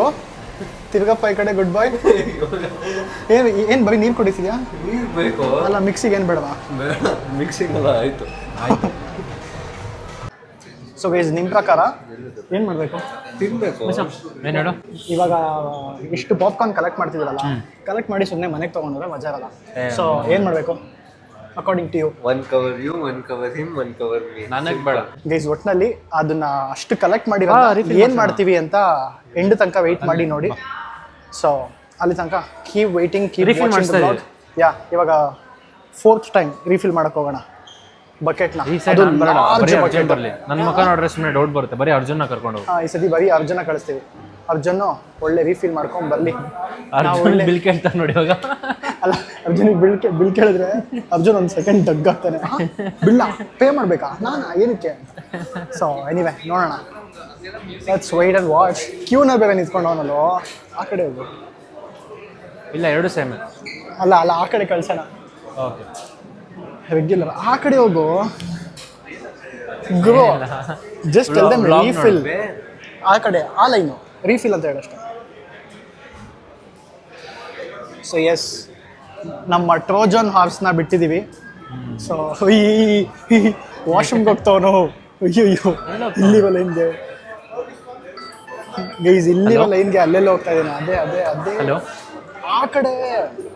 ತಿರ್ಗಪ್ಪ ಈ ಕಡೆ. ಗುಡ್ ಬಾಯ್. ಏನು ಬರೀ ನೀರು ಕುಡಿತಿದ್ಯಾ? ಅಲ್ಲ, ಮಿಕ್ಸಿಗೆ ಏನು ಬೇಡವಾ? ಮಿಕ್ಸಿಂಗ್ ಅಲ್ಲ, ಆಯ್ತು. ಸೊ ಗೈಸ್, ನಿಮ್ಮ ಪ್ರಕಾರ ಏನು ಮಾಡಬೇಕು? ತಿನ್ಬೇಕು. ಏನು ಹೇಳು? ಇವಾಗ ಇಷ್ಟು ಪಾಪ್ಕಾರ್ನ್ ಕಲೆಕ್ಟ್ ಮಾಡ್ತಿದ್ದೀರಲ್ಲ, ಕಲೆಕ್ಟ್ ಮಾಡಿ ಸುಮ್ಮನೆ ಮನೆಗೆ ತೊಗೊಂಡ್ರೆ ಮಜಾ ಇರಲ್ಲ. ಸೊ ಏನು ಮಾಡಬೇಕು according to you? 1 cover you, 1 cover him, 1 cover me. ನನಗೆ ಬೇಡ ಗೈಸ್. ಒಟ್ಟಿನಲ್ಲಿ ಅದನ್ನ ಅಷ್ಟು ಕಲೆಕ್ಟ್ ಮಾಡಿರೋ ಏನು ಮಾಡ್ತೀವಿ ಅಂತ ಎಂಡ್ ತನಕ ವೆಯ್ಟ್ ಮಾಡಿ ನೋಡಿ. ಸೊ ಅಲ್ಲಿ ತನಕ keep waiting, keep watching the vlog. Yeah, ಇವಾಗ 4th ಟೈಮ್ ರೀಫಿಲ್ ಮಾಡಕ್ಕೆ ಹೋಗೋಣ ಬಕೆಟ್ನ. ನನ್ನ ಮುಖ ನೋಡ್ರೆ ಸುಮ್ಮನೆ ಡೌಟ್ ಬರುತ್ತೆ. ಬರೀ ಅರ್ಜುನ ಕರ್ಕೊಂಡು ಹೋಗಿ. ಈ ಸತಿ ಬರೀ ಅರ್ಜುನ ಕಳಿಸ್ತೀವಿ. ಅರ್ಜುನ್ ಒಳ್ಳೆ ರೀಫಿಲ್ ಮಾಡ್ಕೊಂಡ್ ಬರ್ಲಿ. ಬಿಲ್ ಕೇಳ್ತಾರೆ ನೋಡಿ ಇವಾಗ. ಅಲ್ಲ, ಅರ್ಜುನಿಗೆ ಬಿಲ್ ಕೇಳಿದ್ರೆ ಅರ್ಜುನ್ ಒಂದು ಸೆಕೆಂಡ್ ಡಗ್ಗಾಗ್ತಾನೆ. ಬಿಲ್ಲ ಪೇ ಮಾಡಬೇಕಾ ನಾನು ಏನಕ್ಕೆ? ಸೊ ಎನಿವೆ ನೋಡೋಣ. Let's wait and watch. ಕ್ಯೂನಲ್ಲಿ ಬೇರೆ ನಿಂತ್ಕೊಂಡು ಅವನಲ್ಲೋ. ಆ ಕಡೆ ಹೋಗು. ಇಲ್ಲ, 2 ಸೇಮ್. ಅಲ್ಲ ಆ ಕಡೆ ಕಳ್ಸೋಣ. ಓಕೆ, ರೆಗ್ಯುಲರ್ ಆ ಕಡೆ ಹೋಗು. ಗೋ ಜಸ್ಟ್ ಟೆಲ್ ದೆಮ್ ರೀಫಿಲ್. ಆ ಕಡೆ ಆ ಲೈನು ರೀಫಿಲ್ ಅಂತ ಹೇಳಷ್ಟೆ. ಸೊ ಎಸ್, ನಮ್ಮ ಟ್ರೋಜನ್ ಹಾರ್ಸ್ನ ಬಿಟ್ಟಿದ್ದೀವಿ. ಸೊ ಈ ವಾಶ್ರೂಮ್ಗೆ ಹೋಗ್ತಾವನು. ಅಯ್ಯೋ ಇಲ್ಲಿರೋ ಲೈನ್ಗೆ ಗೈಸ್, ಇಲ್ಲಿರೋ ಲೈನ್ಗೆ ಅಲ್ಲೆಲ್ಲ ಹೋಗ್ತಾ ಇದ್ದೀನಿ. ಅದೇ ಹಲೋ, ಆ ಕಡೆ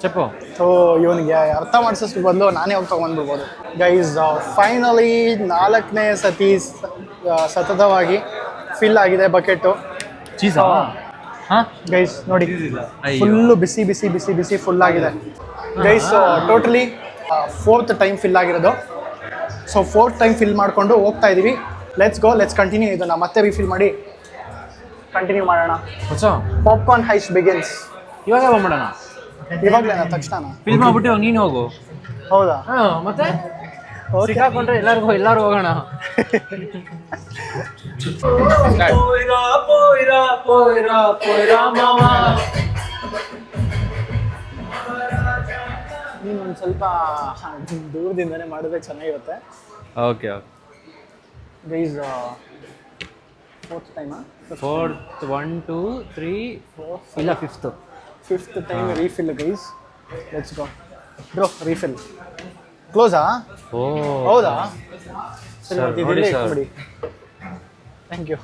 చెప్పు. ಸೊ ಇವನಿಗೆ ಅರ್ಥ ಮಾಡಿಸೋಷ್ಟು ಬದಲು ನಾನೇ ಹೋಗಿ ತೊಗೊಂಡ್ಬಿಡ್ಬೋದು. ಗೈಸ್ ಫೈನಲಿ 4ನೇ ಸತಿ ಸತತವಾಗಿ ಫಿಲ್ ಆಗಿದೆ ಬಕೆಟು. ಚೀಸಾ? ಗೈಸ್ ನೋಡಿ, ಫುಲ್ಲು ಬಿಸಿ ಫುಲ್ ಆಗಿದೆ guys. Totally 4th time fill ಆಗಿರೋದು. ಸೊ 4th ಟೈಮ್ ಫಿಲ್ ಮಾಡಿಕೊಂಡು ಹೋಗ್ತಾ ಇದ್ದೀವಿ. Let's go, let's continue. ಇದನ್ನು ಮತ್ತೆ ರೀಫಿಲ್ ಮಾಡಿ ಕಂಟಿನ್ಯೂ ಮಾಡೋಣ. Popcorn heist begins. ಇವಾಗ ಬಂದ್ಬಿಡೋಣ. ಇವಾಗಲೇ ತಕ್ಷಣ ಫಿಲ್ ಮಾಡ್ಬಿಟ್ಟು ಇವಾಗ ನೀನು ಹೋಗು. ಹೌದಾ? ಮತ್ತೆ ಸಿಕ್ಕಾಕೊಂಡ್ರೆ ಎಲ್ಲರೂ ಹೋಗೋಣ. ಸ್ವಲ್ಪ ದೂರದಿಂದನೇ ಮಾಡಿದ್ರೆ ಚೆನ್ನಾಗಿರುತ್ತೆ. Okay okay. ಗೈಸ್ ಫೋರ್ತ್ ಟೈಮಾ? 4th 1 2 3 4 ಇಲ್ಲ 5th time refill guys. Let's go bro. Refill ಕ್ಲೋಸಾ? ಓ ಹೌದಾ? ಸರಿ Sir, ನೋಡಿ ನೋಡಿ sir. ಬಿಡಿ. Thank you.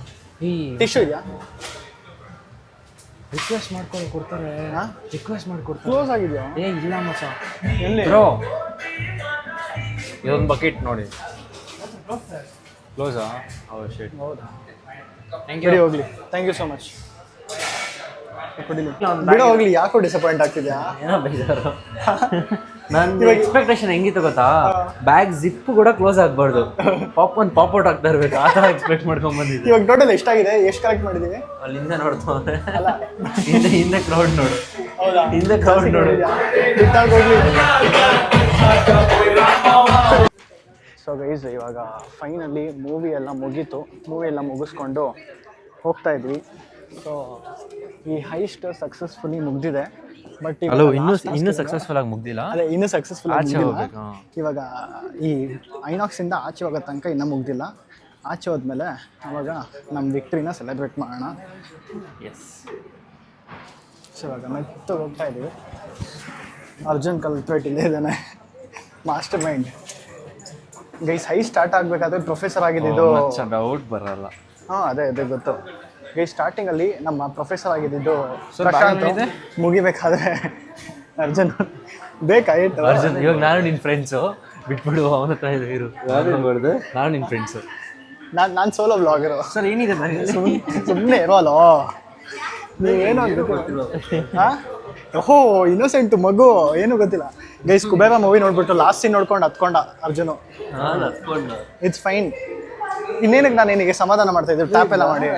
ಈ ಟಿಶ್ಯೂ ಇದೆಯಾ? ರಿಕ್ವೆಸ್ಟ್ ಮಾಡ್ಕೊಂಡು ಕೊಡ್ತಾರೆ. ಹಾಂ, ರಿಕ್ವೆಸ್ಟ್ ಮಾಡ್ಕೊಡ್ತಾರೆ. ಕ್ಲೋಸ್ ಆಗಿದೆಯಾ? ಏ ಇಲ್ಲ ಮಚ್ಚ. ಎಲ್ಲಿ ಬ್ರೋ ಇದೊಂದು ಬಕೆಟ್ ನೋಡಿ. ಕ್ಲೋಸಾ? ಓ ಶಿಟ್. ಹೌದಾ? ಥ್ಯಾಂಕ್ ಬಿಡಿ ಯು. ಹೋಗ್ಲಿ. Thank you so much. ಬಿಡೋ ಹೋಗ್ಲಿ. ಯಾಕೋ ಡಿಸಪಾಯಿಂಟ್ ಆಗ್ತಿದ್ಯಾ? ಏನೋ ಬೇಜಾರು. ನನ್ನ ಎಕ್ಸ್ಪೆಕ್ಟೇಷನ್ ಹೆಂಗಿತ್ತು ಗೊತ್ತಾ? ಬ್ಯಾಗ್ ಜಿಪ್ ಕೂಡ ಕ್ಲೋಸ್ ಆಗಬಾರ್ದು, ಪಾಪ್ಔಟ್ ಆಗ್ತಾ ಇರ್ಬೇಕು, ಆ ಥರ ಎಕ್ಸ್ಪೆಕ್ಟ್ ಮಾಡ್ಕೊಂಡ್ ಬಂದಿದ್ದೆ. ಇವಾಗ ಟೋಟಲ್ ಎಷ್ಟಾಗಿದೆ? ಎಷ್ಟು ಕಲೆಕ್ಟ್ ಮಾಡಿದ್ದೀವಿ? ಅಲ್ಲಿಂದ ನೋಡ್ತವ್ರೆ. ಅಲ್ಲ, ಹಿಂದೆ ಕ್ರೌಡ್ ನೋಡು. ಹೌದಾ? ಹಿಂದೆ ಕ್ರೌಡ್ ನೋಡು. ಸೊ ಗೈಸ್, ಇವಾಗ ಫೈನಲಿ ಮೂವಿ ಎಲ್ಲ ಮುಗೀತು. ಮೂವಿ ಎಲ್ಲ ಮುಗಿಸ್ಕೊಂಡು ಹೋಗ್ತಾ ಇದ್ವಿ. ಸೊ ಈ ಹೈಸ್ಟ್ ಸಕ್ಸಸ್ಫುಲಿ ಮುಗ್ದಿದೆ. ಬಟ್ ಅಲ್ಲೋ ಇನ್ನೂ ಸಕ್ಸಸ್ಫುಲ್ ಆಗಿ ಮುಗ್ದಿಲ್ಲ. ಅದೇ ಇನ್ನೂ ಸಕ್ಸಸ್ಫುಲ್ ಆಚೆ ಆಗಿ ಹೋಗ್ಬೇಕು. ಇವಾಗ ಈ ಐನಾಕ್ಸಿಂದ ಆಚೆ ಹೋಗೋ ತನಕ ಇನ್ನೂ ಮುಗ್ದಿಲ್ಲ. ಆಚೆ ಹೋದ್ಮೇಲೆ ಅವಾಗ ನಮ್ಮ ವಿಕ್ಟ್ರಿನ ಸೆಲೆಬ್ರೇಟ್ ಮಾಡೋಣ. ಎಸ್. ಸೊ ಇವಾಗ ಮೆತ್ತಗೆ ಹೋಗ್ತಾ ಇದ್ದೀವಿ. ಅರ್ಜುನ್ ಕಲ್ತ್ವೇಟ್ ಇಲ್ಲೇ ಇದ್ದಾನೆ, master mind. Guys, high start ಆಗಬೇಕಾದ್ರೆ ಪ್ರೊಫೆಸರ್ ಆಗಿದ್ದು ಡೌಟ್ ಬರಲ್ಲ. ಹಾಂ, ಅದೇ ಗೊತ್ತು. ಗೈ ಸ್ಟಾರ್ಟಿಂಗಲ್ಲಿ ನಮ್ಮ ಪ್ರೊಫೆಸರ್ ಆಗಿದ್ದು ಪ್ರಶಾಂತ್, ಮುಗಿಬೇಕಾದ್ರೆ ಅರ್ಜುನ್ ಬೇಕಾಯಿತು. ಅರ್ಜುನ್, ಇವಾಗ ನಾನು ನಿನ್ನ ಫ್ರೆಂಡ್ಸು, ಬಿಟ್ಬಿಡು ಅವನ ಹತ್ರ ಇರು. ನಾನು ನಿನ್ನ ಫ್ರೆಂಡ್ಸು. ನಾನು ಸೋಲೋ ಬ್ಲಾಗರು. ಸರ್ ಏನಿದೆ ಸುಮ್ಮನೆ ಇರೋಲ್ಲ ನೀವೇನೋ ಹಾಂ. ಓಹೋ, ಇನ್ನೋಸೆಂಟು ಮಗು, ಏನೂ ಗೊತ್ತಿಲ್ಲ. ಗೈಸ್, ಕುಬೇರ ಮೂವಿ ನೋಡ್ಬಿಟ್ಟು ಲಾಸ್ಟ್ ಸೀನ್ ನೋಡ್ಕೊಂಡು ಹತ್ಕೊಂಡ ಅರ್ಜುನು. It's fine. ಇನ್ನೇನಕ್ಕೆ ನಾನು ನಿನಗೆ ಸಮಾಧಾನ ಮಾಡ್ತಾ ಇದ್ದೆ ಟ್ಯಾಪ್ ಎಲ್ಲ ಮಾಡಿ.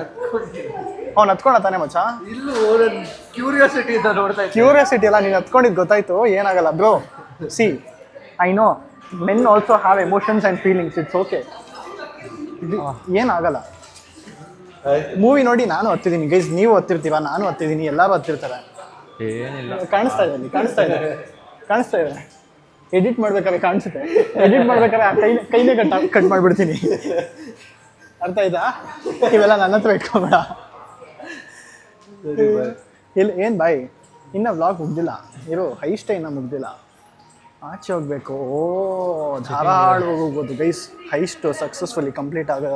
ಅವ್ನು ಹತ್ಕೊಂಡ ತಾನೇ ಮಚ್ಚ? ಕ್ಯೂರಿಯಾಸಿಟಿ ಅಲ್ಲ, ನೀನು ಹತ್ಕೊಂಡಿದ್ದು ಗೊತ್ತಾಯ್ತು. ಏನಾಗಲ್ಲ bro. C, I know men also have emotions and feelings. It's okay. ಏನಾಗಲ್ಲ. ಮೂವಿ ನೋಡಿ ನಾನು ಹತ್ತಿದ್ದೀನಿ ಗೈಸ್, ನೀವು ಹತ್ತಿರ್ತೀವ, ನಾನು ಹತ್ತಿದ್ದೀನಿ, ಎಲ್ಲರೂ ಹತ್ತಿರ್ತಾರೆ. ಏನಿಲ್ಲ, ಕಾಣಿಸ್ತಾ ಇದೆ, ಕಾಣಿಸ್ತಾ ಇದೆ. ಎಡಿಟ್ ಮಾಡ್ಬೇಕಾದ್ರೆ ಕಾಣಿಸುತ್ತೆ. ಎಡಿಟ್ ಮಾಡ್ಬೇಕಾದ್ರೆ ಆ ಕೈನೇ ಕಟ್ ಮಾಡಿಬಿಡ್ತೀನಿ. ಅರ್ಥ ಆಯ್ತಾ? ಇವೆಲ್ಲ ನನ್ನ ಹತ್ರ ಇಟ್ಕೊಬೇಡ. ಇಲ್ಲ ಏನು ಬಾಯ್, ಇನ್ನೂ ವ್ಲಾಗ್ ಮುಗ್ದಿಲ್ಲ ಇರೋ. ಹೈಸ್ಟೇ ಇನ್ನೂ ಮುಗ್ದಿಲ್ಲ. ಆಚೆ ಹೋಗ್ಬೇಕು. ಓ, ಧಾರಾಳ ಹೋಗ್ಬೋದು ಗೈಸ್. ಹೈಸ್ಟ್ ಸಕ್ಸಸ್ಫುಲಿ ಕಂಪ್ಲೀಟ್ ಆಗೋ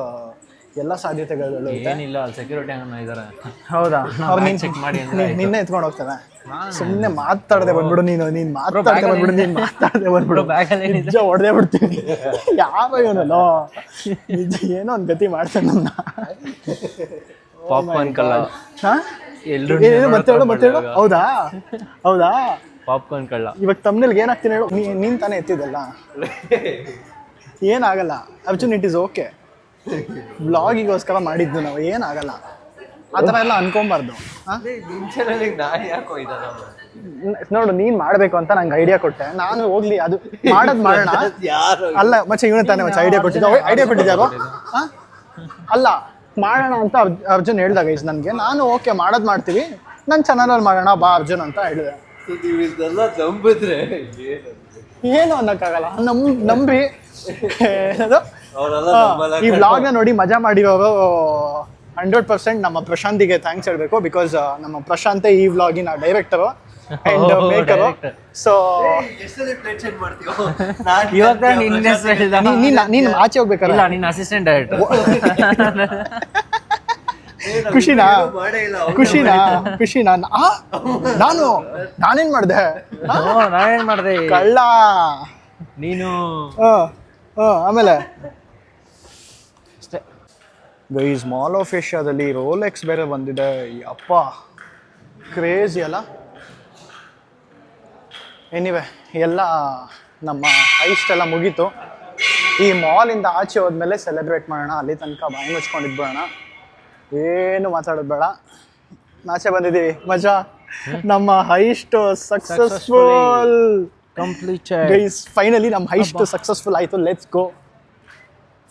ಎಲ್ಲ ಸಾಧ್ಯತೆಗಳು ಏನಿಲ್ಲ. ಅಲ್ಲಿ ಸೆಕ್ಯೂರಿಟಿ ಇದ್ದಾರೆ. ಹೌದಾ? ಅವ್ರು ನೀನು ಚೆಕ್ ಮಾಡಿ ನಿನ್ನೆ ಎತ್ಕೊಂಡು ಹೋಗ್ತಾರೆ. ಸುಮ್ಮನೆ ಮಾತಾಡದೆ ಬಂದ್ಬಿಡು. ನೀನು ಮಾತಾಡದೆ ಬಂದ್ಬಿಡು. ನಿಜ ಹೊಡೆದೇ ಬಿಡ್ತೀನಿ. ಯಾವ ಇವನಲ್ಲೋ ನಿಜ ಏನೋ ಒಂದು ಗತಿ ಮಾಡ್ತಾನೆ ನನ್ನ. ಪಾಪ್ಕಾರ್ನ್ ಕಳ್ಳ. ಹಾಂ, ಮತ್ತೆ ಹೌದಾ? ಪಾಪ್ಕಾರ್ನ್ ಕಳ್ಳ. ಇವಾಗ ತಮ್ಮನೇಲಿ ಏನಾಗ್ತೀನಿ ಹೇಳು. ನೀನು ತಾನೇ ಎತ್ತಿದ್ದಲ್ಲ. ಏನಾಗಲ್ಲ ಅರ್ಜುನ್, ಇಟ್ ಈಸ್ ಓಕೆ. ಬ್ಲಾಗಿಗೋಸ್ಕರ ಮಾಡಿದ್ದು ನಾವು, ಏನಾಗಲ್ಲ. ಆ ಥರ ಎಲ್ಲ ಅನ್ಕೊಂಬಾರ್ದು. ನೋಡು, ನೀನು ಮಾಡಬೇಕು ಅಂತ ನಂಗೆ ಐಡಿಯಾ ಕೊಟ್ಟೆ. ನಾನು ಹೋಗ್ಲಿ, ಅದು ಮಾಡೋಣ. ಅಲ್ಲ ಮಚ್ಚ, ಇವನು ತಾನೇ ಮಚ್ಚ ಐಡಿಯಾ ಕೊಟ್ಟಿದ್ದಾರೋ? ಹಾಂ, ಅಲ್ಲ ಮಾಡೋಣ ಅಂತ ಅರ್ಜುನ್ ಹೇಳ್ದಾಗ ಗೈಸ್ ನನಗೆ. ನಾನು ಓಕೆ ಮಾಡೋದು ಮಾಡ್ತೀವಿ, ನನ್ನ ಚಾನಲಲ್ಲಿ ಮಾಡೋಣ ಬಾ ಅರ್ಜುನ್ ಅಂತ ಹೇಳಿದೆ. ಏನು ಅನ್ನೋಕ್ಕಾಗಲ್ಲ. ನಂಬಿ ಈ ವ್ಲಾಗ್ನ ನೋಡಿ ಮಜಾ ಮಾಡಿರೋರು 100% ನಮ್ಮ ಪ್ರಶಾಂತಿಗೆ ಥ್ಯಾಂಕ್ಸ್ ಹೇಳಬೇಕು. ಬಿಕಾಸ್ ನಮ್ಮ ಪ್ರಶಾಂತೇ ಈ ವ್ಲಾಗಿನ ಡೈರೆಕ್ಟರು ಆ್ಯಂಡ್ ಮೇಕರು. ಸೊ ನೀನು ಆಚೆ ಹೋಗ್ಬೇಕಲ್ಲ, ನಿನ್ನ ಅಸಿಸ್ಟೆಂಟ್ ಡೈರೆಕ್ಟರ್. ಖುಷಿನಾ? ನಾನೇನ್ ಮಾಡಿದೆ? ಕಳ್ಳ ನೀನು. ಆಮೇಲೆ ಗೈಸ್, ಮಾಲ್ ಆಫ್ ಏಷ್ಯಾದಲ್ಲಿ ರೋಲೆಕ್ಸ್ ಬೇರೆ ಬಂದಿದೆ. ಅಪ್ಪ, ಕ್ರೇಜಿ ಅಲ್ಲ. ಎನಿವೆ, ಎಲ್ಲ ನಮ್ಮ ಐಸ್ಟ್ ಮುಗೀತು. ಈ ಮಾಲಿಂದ ಆಚೆ ಹೋದ್ಮೇಲೆ ಸೆಲೆಬ್ರೇಟ್ ಮಾಡೋಣ. ಅಲ್ಲಿ ತನಕ ಬಾಯಿ ಮುಚ್ಕೊಂಡಿದ್ಬೇಡ, ಏನು ಮಾತಾಡೋದು ಬೇಡ. ಆಚೆ ಬಂದಿದ್ದೀವಿ, ಮಜಾ. ನಮ್ಮ heist successful completed guys. Finally ನಮ್ಮ ಹೈಸ್ಟ್ ಸಕ್ಸಸ್ಫುಲ್ ಆಯಿತು. Let's go.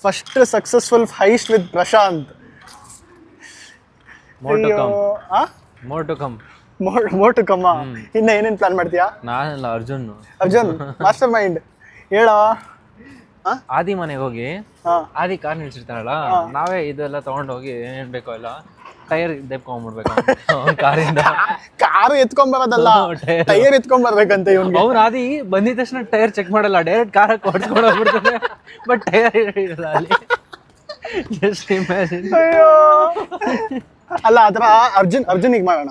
First successful heist with Prashant. More to come. ಮೋಟು ಕಮ್ಮ. ಇನ್ನ ಏನೇನ್ ಪ್ಲಾನ್ ಮಾಡ್ತೀಯಾ? ನಾನಲ್ಲ ಅರ್ಜುನ್ ಮಾಸ್ಟರ್ ಮೈಂಡ್ ಹೇಳ. ಆದಿ ಮನೆಗೆ ಹೋಗಿ ಹಾ. ಆದಿ ಕಾರ್ ನಿಲ್ಸಿರ್ತಾರಲ್ಲ, ನಾವೇ ಇದೆಲ್ಲ ತಗೊಂಡೋಗಿ ಏನೇನ್ ಬೇಕೋ ಎಲ್ಲ ಟೈರ್ ದೆಬ್ಕೊಂಡ್ಬಿಡ್ಬೇಕು ಕಾರಿಂದ. ಕಾರು ಎತ್ಕೊಂಡ್ಬರೋದಲ್ಲ, ಟೈರ್ ಎತ್ಕೊಂಡ್ಬರ್ಬೇಕಂತ ಇವ್ನಿಗೆ. ಅವ್ನು ಆದಿ ಬಂದಿದ ತಕ್ಷಣ ಟೈರ್ ಚೆಕ್ ಮಾಡಲ್ಲ, ಡೈರೆಕ್ಟ್ ಕಾರ ಓಡಿಸ್ಕೊಂಡು ಹೋಗ್ಬಿಡ್ತಾರೆ. ಬಟ್ ಟೈರ್ ಇರಲ್ಲ ಅಲ್ಲಿ. Just imagine. ಅಯ್ಯೋ ಅಲ್ಲ ಆತರ ಅರ್ಜುನಿಗೆ ಮಾಡೋಣ.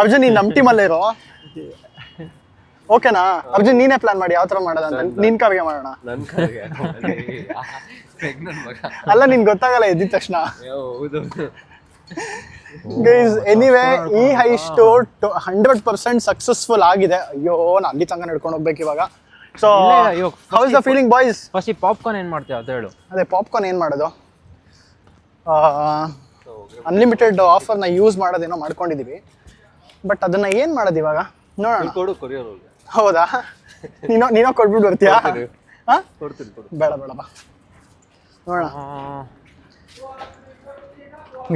ಅರ್ಜುನ್ ನೀನ್ ನಮ್ ಟೀಮಲ್ಲೇ ಇರೋ, ಓಕೆನಾ? ಅರ್ಜುನ್ ನೀನೇ ಪ್ಲಾನ್ ಮಾಡಿ ಯಾವ ತರ ಮಾಡೋದಂತ. ನಿನ್ ಕಾರ್ಗೆ ಮಾಡೋಣ. ಅಲ್ಲ ನಿನ್ ಗೊತ್ತಾಗಲ್ಲ ಎದ್ದಿದ ತಕ್ಷಣ. ಗೈಸ್ ಎನಿವೇ ಈ ಹೈಸ್ಟ್ 100% ಸಕ್ಸಸ್ಫುಲ್ ಆಗಿದೆ. ಅಯ್ಯೋ ನಾನು ಅಲ್ಲಿ ತನಕ ನಡ್ಕೊಂಡು ಹೋಗ್ಬೇಕು ಇವಾಗ. So how is the feeling boys? First ಈ ಪಾಪ್ಕಾರ್ನ್ ಏನ್ ಮಾಡ್ತೀವಿ ಅಂತ ಹೇಳು. ಅದೇ ಪಾಪ್ಕಾರ್ನ್ ಏನು ಮಾಡೋದು? ಅನ್ಲಿಮಿಟೆಡ್ ಆಫರ್ನ ಯೂಸ್ ಮಾಡೋದೇನೋ ಮಾಡ್ಕೊಂಡಿದ್ದೀವಿ, ಬಟ್ ಅದನ್ನ ಏನು ಮಾಡೋದು ಇವಾಗ ನೋಡೋಣ. ಹೌದಾ? ನೀನೋ ಕೊಟ್ಬಿಟ್ಟು ಬರ್ತೀಯಾ? ಹಾಂ ಬೇಡ ಬಾ ನೋಡೋಣ.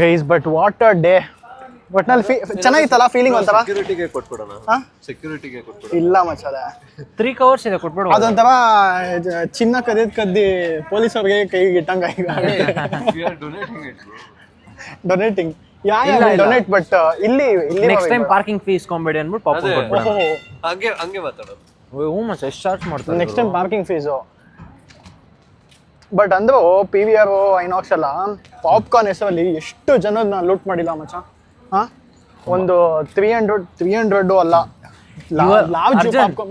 Guys but what a day. ಒಟ್ನಲ್ಲಿ ಚೆನ್ನಾಗಿತ್ತಲ್ಲ ಫೀಲಿಂಗ್ ಒಂಥರ. ಇಲ್ಲ ಮಚ್ಚದೆ 3 ಕವರ್ಸ್ ಇದೆ ಕೊಟ್ಬಿಡು. ಅದೊಂಥರ ಚಿನ್ನ ಕದ್ದಿ ಪೊಲೀಸವ್ರಿಗೆ ಕೈಗೆ ಇಟ್ಟಂಗ. Donating donate. ಬಟ್ ಇಲ್ಲಿ ನೆಕ್ಸ್ಟ್ ಟೈಮ್ ಪಾರ್ಕಿಂಗ್ ಫೀಸ್ ಇಸ್ಕೊಂಬೇಡಿ ಅಂದ್ಬಿಟ್ಟು ಪಾಪ್ಕಾರ್ನ್ ಕೊಟ್ಬಿಡು. ಹಂಗೆ ಮಾತಾಡೋದು. ಹ್ಞೂ ಮಚ್ಚ ಎಷ್ಟು ಚಾರ್ಜ್ ಮಾಡ್ತಾರೆ next time parking fees. But ಅಂದ್ರು PVR ಐನಾಕ್ಸ್ ಎಲ್ಲ ಪಾಪ್ಕಾರ್ನ್ ಹೆಸರಲ್ಲಿ ಎಷ್ಟು ಜನನ ಲೂಟ್ ಮಾಡಿಲ್ಲ ಮಚ್ಚ. ಹಾ ಒಂದು 300 ಅಲ್ಲ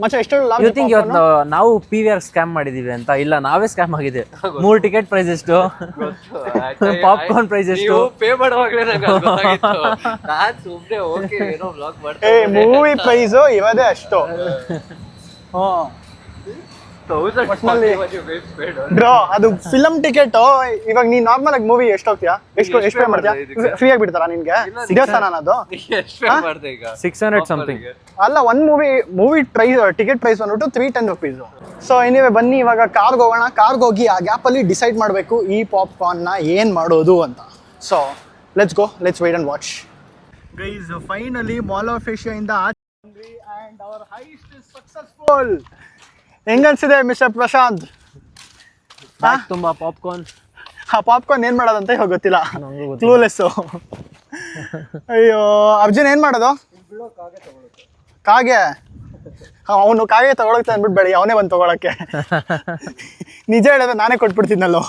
ಮಚ್ಚ. ಎಷ್ಟು ಇವತ್ತು ನಾವು PVR ಸ್ಕ್ಯಾಮ್ ಮಾಡಿದೀವಿ ಅಂತ? ಇಲ್ಲ, ನಾವೇ ಸ್ಕ್ಯಾಮ್ ಆಗಿದೆ. 3 ಟಿಕೆಟ್ ಪ್ರೈಸ್ ಎಷ್ಟು, ಪಾಪ್ಕಾರ್ನ್ ಪ್ರೈಸ್ ಎಷ್ಟು? ಪೇ ಮಾಡುವಾಗಲೇ ನಂಗೆ ಗೊತ್ತಾಗಿತ್ತು. ನಾನು ಸುಮ್ಮನೆ ಓಕೆ ಏನೋ ವ್ಲಾಗ್ ಮಾಡ್ತಾ ಮೂವಿ ಪ್ರೈಸು ಇರೋದೇ ಅಷ್ಟು. ಬ್ರೋ ಅದು ಫಿಲಮ್ ಟಿಕೆಟ್. ಇವಾಗ ನೀನ್ ನಾರ್ಮಲ್ ಆಗಿ ಮೂವಿ ಎಷ್ಟು ಹೋಗ್ತೀಯಾ? ಎಷ್ಟು ಪೇ ಮಾಡ್ತೀಯಾ? ಫ್ರೀ ಆಗಿ ಬಿಡ್ತಾರಾ ನಿನ್ಗೆ? ದೇವಸ್ಥಾನ ಅದು 600 ಸಮಥಿಂಗ್. ಅಲ್ಲ ಒಂದ್ ಮೂವಿ ಪ್ರೈಸ್ ಟಿಕೆಟ್ ಪ್ರೈಸ್ ಬಂದ್ಬಿಟ್ಟು 310 rupees. ಸೊ ಎನಿವೆ ಬನ್ನಿ ಇವಾಗ ಕಾರ್ಗೆ ಹೋಗೋಣ. ಕಾರ್ಗೆ ಹೋಗಿ ಆ ಗ್ಯಾಪ್ ಅಲ್ಲಿ ಡಿಸೈಡ್ ಮಾಡಬೇಕು ಈ ಪಾಪ್ಕಾರ್ನ್ ನ ಏನ್ ಮಾಡೋದು ಅಂತ. So let's go, let's wait and watch. Guys finally mall of Asia ಇಂದ and our heist is successful. ಹೆಂಗನ್ಸಿದೆ ಮಿಸ್ಟರ್ ಪ್ರಶಾಂತ್? ತುಂಬಾ ಪಾಪ್ಕಾರ್ನ್. ಆ ಪಾಪ್ಕಾರ್ನ್ ಏನ್ ಮಾಡೋದಂತ ಇವಾಗ ಗೊತ್ತಿಲ್ಲ, ಕ್ಲೂಲೆಸ್. ಅಯ್ಯೋ ಅರ್ಜುನ್ ಏನ್ ಮಾಡೋದು? ಕಾಗೆ. ಅವನು ಕಾಗೆ ತಗೊಳಕ್ಕೆ ಅಂದ್ಬಿಟ್ಟು ಬೇಡ, ಅವನೇ ಬಂದು ತಗೊಳಕ್ಕೆ. ನಿಜ ಹೇಳಿದ್ರೆ ನಾನೇ ಕೊಟ್ಬಿಡ್ತೀನಲ್ಲೋ.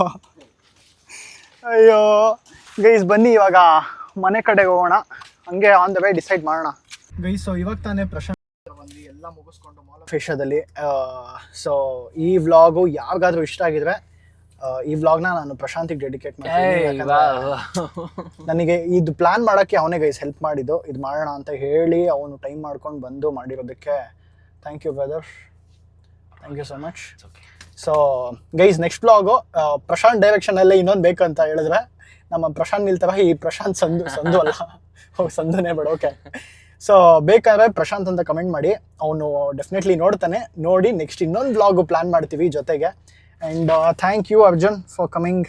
ಅಯ್ಯೋ ಗೈಸ್ ಬನ್ನಿ ಇವಾಗ ಮನೆ ಕಡೆಗೆ ಹೋಗೋಣ. ಹಂಗೆ ಆನ್ ದ ವೇ ಡಿಸೈಡ್ ಮಾಡೋಣ. ಗೈಸ್ ಸೊ ಇವಾಗ ತಾನೇ ಪ್ರಶಾಂತ್ ಬಂದು ಎಲ್ಲ ಮುಗಿಸ್ಕೊಂಡು ಮಾಲ್ ಆಫ್ ಏಷ್ಯಾದಲ್ಲಿ. ಸೊ ಈ ವ್ಲಾಗು ಯಾರಿಗಾದ್ರೂ ಇಷ್ಟ ಆಗಿದ್ರೆ ಈ ವ್ಲಾಗ್ನ ನಾನು ಪ್ರಶಾಂತಿಗೆ ಡೆಡಿಕೇಟ್ ಮಾಡ್ತೀನಿ. ನನಗೆ ಇದು ಪ್ಲಾನ್ ಮಾಡೋಕ್ಕೆ ಅವನೇ ಗೈಸ್ ಹೆಲ್ಪ್ ಮಾಡಿದ್ದು. ಇದು ಮಾಡೋಣ ಅಂತ ಹೇಳಿ ಅವನು ಟೈಮ್ ಮಾಡ್ಕೊಂಡು ಬಂದು ಮಾಡಿರೋದಕ್ಕೆ thank you brother, thank you so much. So guys next vlog Prashant ಡೈರೆಕ್ಷನಲ್ಲೇ ಇನ್ನೊಂದು ಬೇಕಂತ ಹೇಳಿದ್ರೆ ನಮ್ಮ ಪ್ರಶಾಂತ್ ನಿಲ್ತಾರ. ಈ ಪ್ರಶಾಂತ್ ಸಂದು ಅಲ್ಲ, ಸಂದುನೇ ಬೇಡ. ಓಕೆ ಸೊ ಬೇಕಾದ್ರೆ ಪ್ರಶಾಂತ್ ಅಂತ ಕಮೆಂಟ್ ಮಾಡಿ, ಅವನು ಡೆಫಿನೆಟ್ಲಿ ನೋಡ್ತಾನೆ. ನೋಡಿ ನೆಕ್ಸ್ಟ್ ಇನ್ನೊಂದು ವ್ಲಾಗು ಪ್ಲ್ಯಾನ್ ಮಾಡ್ತೀವಿ ಜೊತೆಗೆ. And thank you Arjun for coming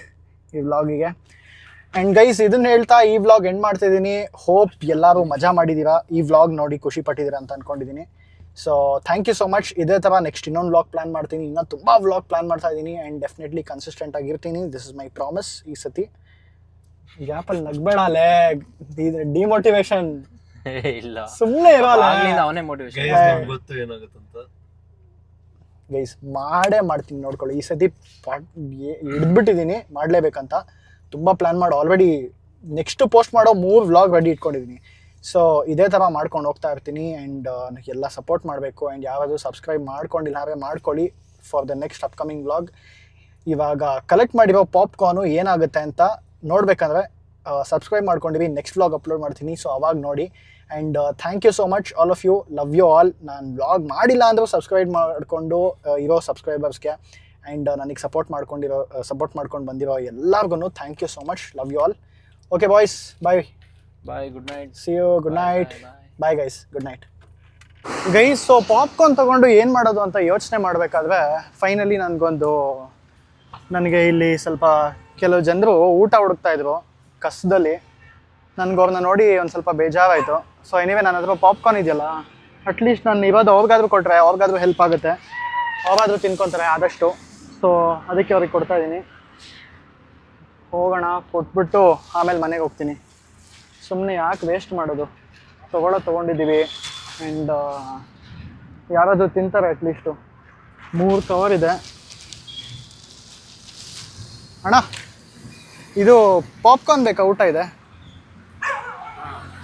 ಈ ವ್ಲಾಗಿಗೆ. ಆ್ಯಂಡ್ ಗೈಸ್ ಇದನ್ನ ಹೇಳ್ತಾ ಈ ವ್ಲಾಗ್ ಎಂಡ್ ಮಾಡ್ತಿದ್ದೀನಿ. ಹೋಪ್ ಎಲ್ಲರೂ ಮಜಾ ಮಾಡಿದ್ದೀರಾ, ಈ ವ್ಲಾಗ್ ನೋಡಿ ಖುಷಿ ಪಟ್ಟಿದ್ದೀರಾ ಅಂತ ಅಂದ್ಕೊಂಡಿದ್ದೀನಿ. So thank you so much. ಇದೇ ಥರ ನೆಕ್ಸ್ಟ್ ಇನ್ನೊಂದು ವ್ಲಾಗ್ ಪ್ಲ್ಯಾನ್ ಮಾಡ್ತೀನಿ. ಇನ್ನೂ ತುಂಬ ವ್ಲಾಗ್ ಪ್ಲ್ಯಾನ್ ಮಾಡ್ತಾ ಇದ್ದೀನಿ ಆ್ಯಂಡ್ ಡೆಫಿನೆಟ್ಲಿ ಕನ್ಸಿಸ್ಟೆಂಟ್ ಆಗಿರ್ತೀನಿ. This is my promise. ಈ ಸತಿ ಗ್ಯಾಪಲ್ಲಿ ನಗ್ಬೇಡ ಅಲ್ಲೇ, ಡಿಮೋಟಿವೇಶನ್ ಇಲ್ಲ, ಸುಮ್ಮನೆ ಇರೋಲ್ಲ. ಅವನೇ ಮೋಟಿವೇಶನ್. ಗೊತ್ತು ಏನಾಗುತ್ತಂತ. ಗೈಸ್ ಮಾಡೇ ಮಾಡ್ತೀನಿ ನೋಡ್ಕೊಳ್ಳಿ. ಈ ಸತಿ ಹಿಡ್ಬಿಟ್ಟಿದ್ದೀನಿ ಮಾಡಲೇಬೇಕಂತ. ತುಂಬ ಪ್ಲ್ಯಾನ್ ಮಾಡಿ ಆಲ್ರೆಡಿ ನೆಕ್ಸ್ಟ್ ಪೋಸ್ಟ್ ಮಾಡೋ 3 ವ್ಲಾಗ್ ರೆಡಿ ಇಟ್ಕೊಂಡಿದ್ದೀನಿ. ಸೊ ಇದೇ ಥರ ಮಾಡ್ಕೊಂಡು ಹೋಗ್ತಾ ಇರ್ತೀನಿ. ಆ್ಯಂಡ್ ಎಲ್ಲ ಸಪೋರ್ಟ್ ಮಾಡಬೇಕು. ಆ್ಯಂಡ್ ಯಾರಾದರೂ ಸಬ್ಸ್ಕ್ರೈಬ್ ಮಾಡ್ಕೊಂಡಿಲ್ಲ ಅಂದರೆ ಮಾಡ್ಕೊಳ್ಳಿ for the next upcoming vlog. ಇವಾಗ ಕಲೆಕ್ಟ್ ಮಾಡಿರೋ ಪಾಪ್ಕಾರ್ನು ಏನಾಗುತ್ತೆ ಅಂತ ನೋಡ್ಬೇಕಂದ್ರೆ ಸಬ್ಸ್ಕ್ರೈಬ್ ಮಾಡ್ಕೊಂಡಿವಿ. ನೆಕ್ಸ್ಟ್ ವ್ಲಾಗ್ ಅಪ್ಲೋಡ್ ಮಾಡ್ತೀನಿ, ಸೊ ಅವಾಗ ನೋಡಿ. And thank you so much all of you, love you all. ನಾನು ವ್ಲಾಗ್ ಮಾಡಿಲ್ಲ ಅಂದರೂ ಸಬ್ಸ್ಕ್ರೈಬ್ ಮಾಡಿಕೊಂಡು ಇರೋ ಸಬ್ಸ್ಕ್ರೈಬರ್ಸ್ಗೆ ಆ್ಯಂಡ್ ನನಗೆ ಸಪೋರ್ಟ್ ಮಾಡ್ಕೊಂಡು ಬಂದಿರೋ ಎಲ್ಲರಿಗೂ thank you so much, love you all. Okay boys, bye bye, good night, see you, good night, bye guys, good night guys. So popcorn ತೊಗೊಂಡು ಏನು ಮಾಡೋದು ಅಂತ ಯೋಚನೆ ಮಾಡಬೇಕಾದ್ರೆ ಫೈನಲಿ ನನಗೆ ಇಲ್ಲಿ ಸ್ವಲ್ಪ ಕೆಲವು ಜನರು ಊಟ ಹುಡುಕ್ತಾ ಇದ್ರು ಕಸದಲ್ಲಿ. ನನಗೆ ಅವ್ರನ್ನ ನೋಡಿ ಒಂದು ಸ್ವಲ್ಪ ಬೇಜಾರಾಯಿತು. ಸೊ ಎನಿವೆ ನನ್ನ ಹತ್ರ ಪಾಪ್ಕಾರ್ನ್ ಇದೆಯಲ್ಲ, ಅಟ್ಲೀಸ್ಟ್ ನಾನು ಇರೋದು ಅವ್ರಿಗಾದ್ರೂ ಕೊಟ್ಟರೆ ಅವ್ರಿಗಾದ್ರೂ ಹೆಲ್ಪ್ ಆಗುತ್ತೆ, ಅವ್ರಾದ್ರೂ ತಿನ್ಕೊತಾರೆ ಆದಷ್ಟು. ಸೊ ಅದಕ್ಕೆ ಅವ್ರಿಗೆ ಕೊಡ್ತಾಯಿದ್ದೀನಿ. ಹೋಗೋಣ, ಕೊಟ್ಬಿಟ್ಟು ಆಮೇಲೆ ಮನೆಗೆ ಹೋಗ್ತೀನಿ. ಸುಮ್ಮನೆ ಯಾಕೆ ವೇಸ್ಟ್ ಮಾಡೋದು, ತೊಗೊಂಡಿದ್ದೀವಿ. ಆ್ಯಂಡ್ ಯಾರಾದರೂ ತಿಂತಾರೆ ಅಟ್ಲೀಸ್ಟು. 3 ಕವರ್ ಇದೆ. ಅಣ್ಣ ಇದು ಪಾಪ್ಕಾರ್ನ್ ಬೇಕಾ? ಊಟ ಇದೆ,